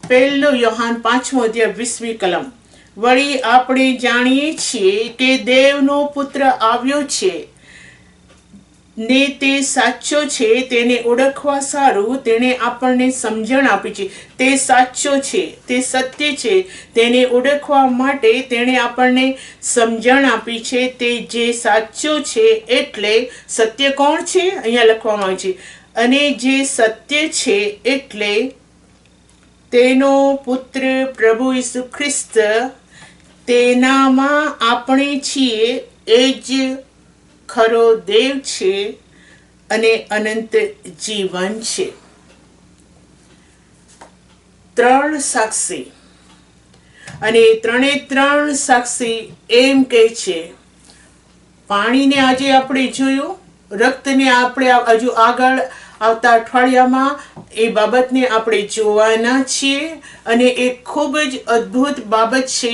1 યોહાન 5મો અધ્યાય 20મી કલમ. વળી આપણે જાણીએ છીએ કે દેવનો પુત્ર આવ્યો છે ને તે સાચો છે, તેને ઓળખવા સારું તેણે આપણને સમજણ આપી છે. તે સાચો છે, તે સત્ય છે, તેને ઓળખવા માટે તેણે આપણને સમજણ આપી છે. તે જે સાચો છે એટલે સત્ય કોણ છે? અહીંયા લખવામાં આવે છે, અને જે સત્ય છે એટલે તેનો પુત્ર પ્રભુ ઈસુ ખ્રિસ્ત, તેનામાં આપણે છીએ, એ જ ખરો દેવ છે અને અનંત જીવન છે. 3 સાક્ષી, અને 3 સાક્ષી એમ કહે છે. પાણીને આજે આપણે જોયું, રક્તને આપણે હજુ આગળ આવતા અઠવાડિયામાં એ બાબતને આપણે જોવાના છીએ, અને એ ખૂબ જ અદ્ભુત બાબત છે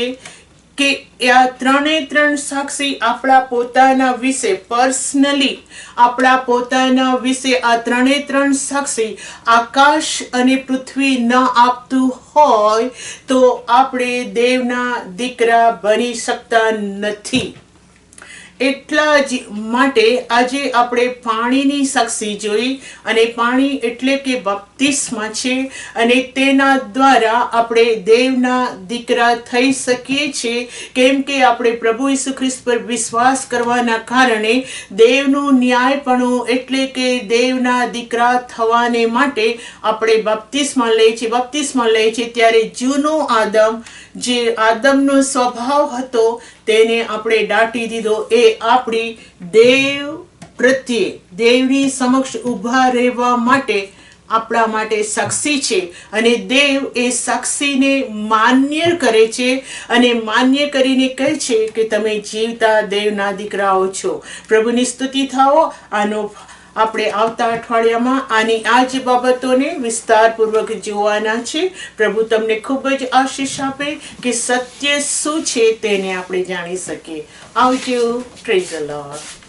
કે આ ત્રણ સાક્ષી આપણા પોતાના વિશે પર્સનલી આપણા પોતાના વિશે આ ત્રણ સાક્ષી આકાશ અને પૃથ્વી ન આપતું હોય તો આપણે દેવના દીકરા બની શકતા નથી. એટલા જ માટે આજે આપણે પાણીની સાક્ષી જોઈ, અને પાણી એટલે કે બપ્તિસ્મા છે, અને તેના દ્વારા આપણે દેવના દીકરા થઈ શકીએ છીએ. કેમ કે આપણે પ્રભુ ઈસુ ખ્રિસ્ત પર વિશ્વાસ કરવાના કારણે દેવનું ન્યાયપણું એટલે કે દેવના દીકરા થવાને માટે આપણે બપ્તિસ્મા લઈએ છીએ. બપ્તિસ્મા લઈએ છીએ ત્યારે જૂનો આદમ, જે આદમનો સ્વભાવ હતો તેને આપણે દાટી દીધો. એ આપણી દેવ પ્રત્યે દેવની સમક્ષ ઊભા રહેવા માટે આપણા માટે સાક્ષી છે, અને દેવ એ સાક્ષીને માન્ય કરે છે, અને માન્ય કરીને કહે છે કે તમે જીવતા દેવના દીકરાઓ છો. પ્રભુની સ્તુતિ થાઓ. આનો આપણે આવતા અઠવાડિયામાં આની આ જ બાબતોને વિસ્તારપૂર્વક જોવાના છે. પ્રભુ તમને ખૂબ જ આશીષ આપે કે સત્ય શું છે તેને આપણે જાણી શકીએ. આવજો. Praise the lord.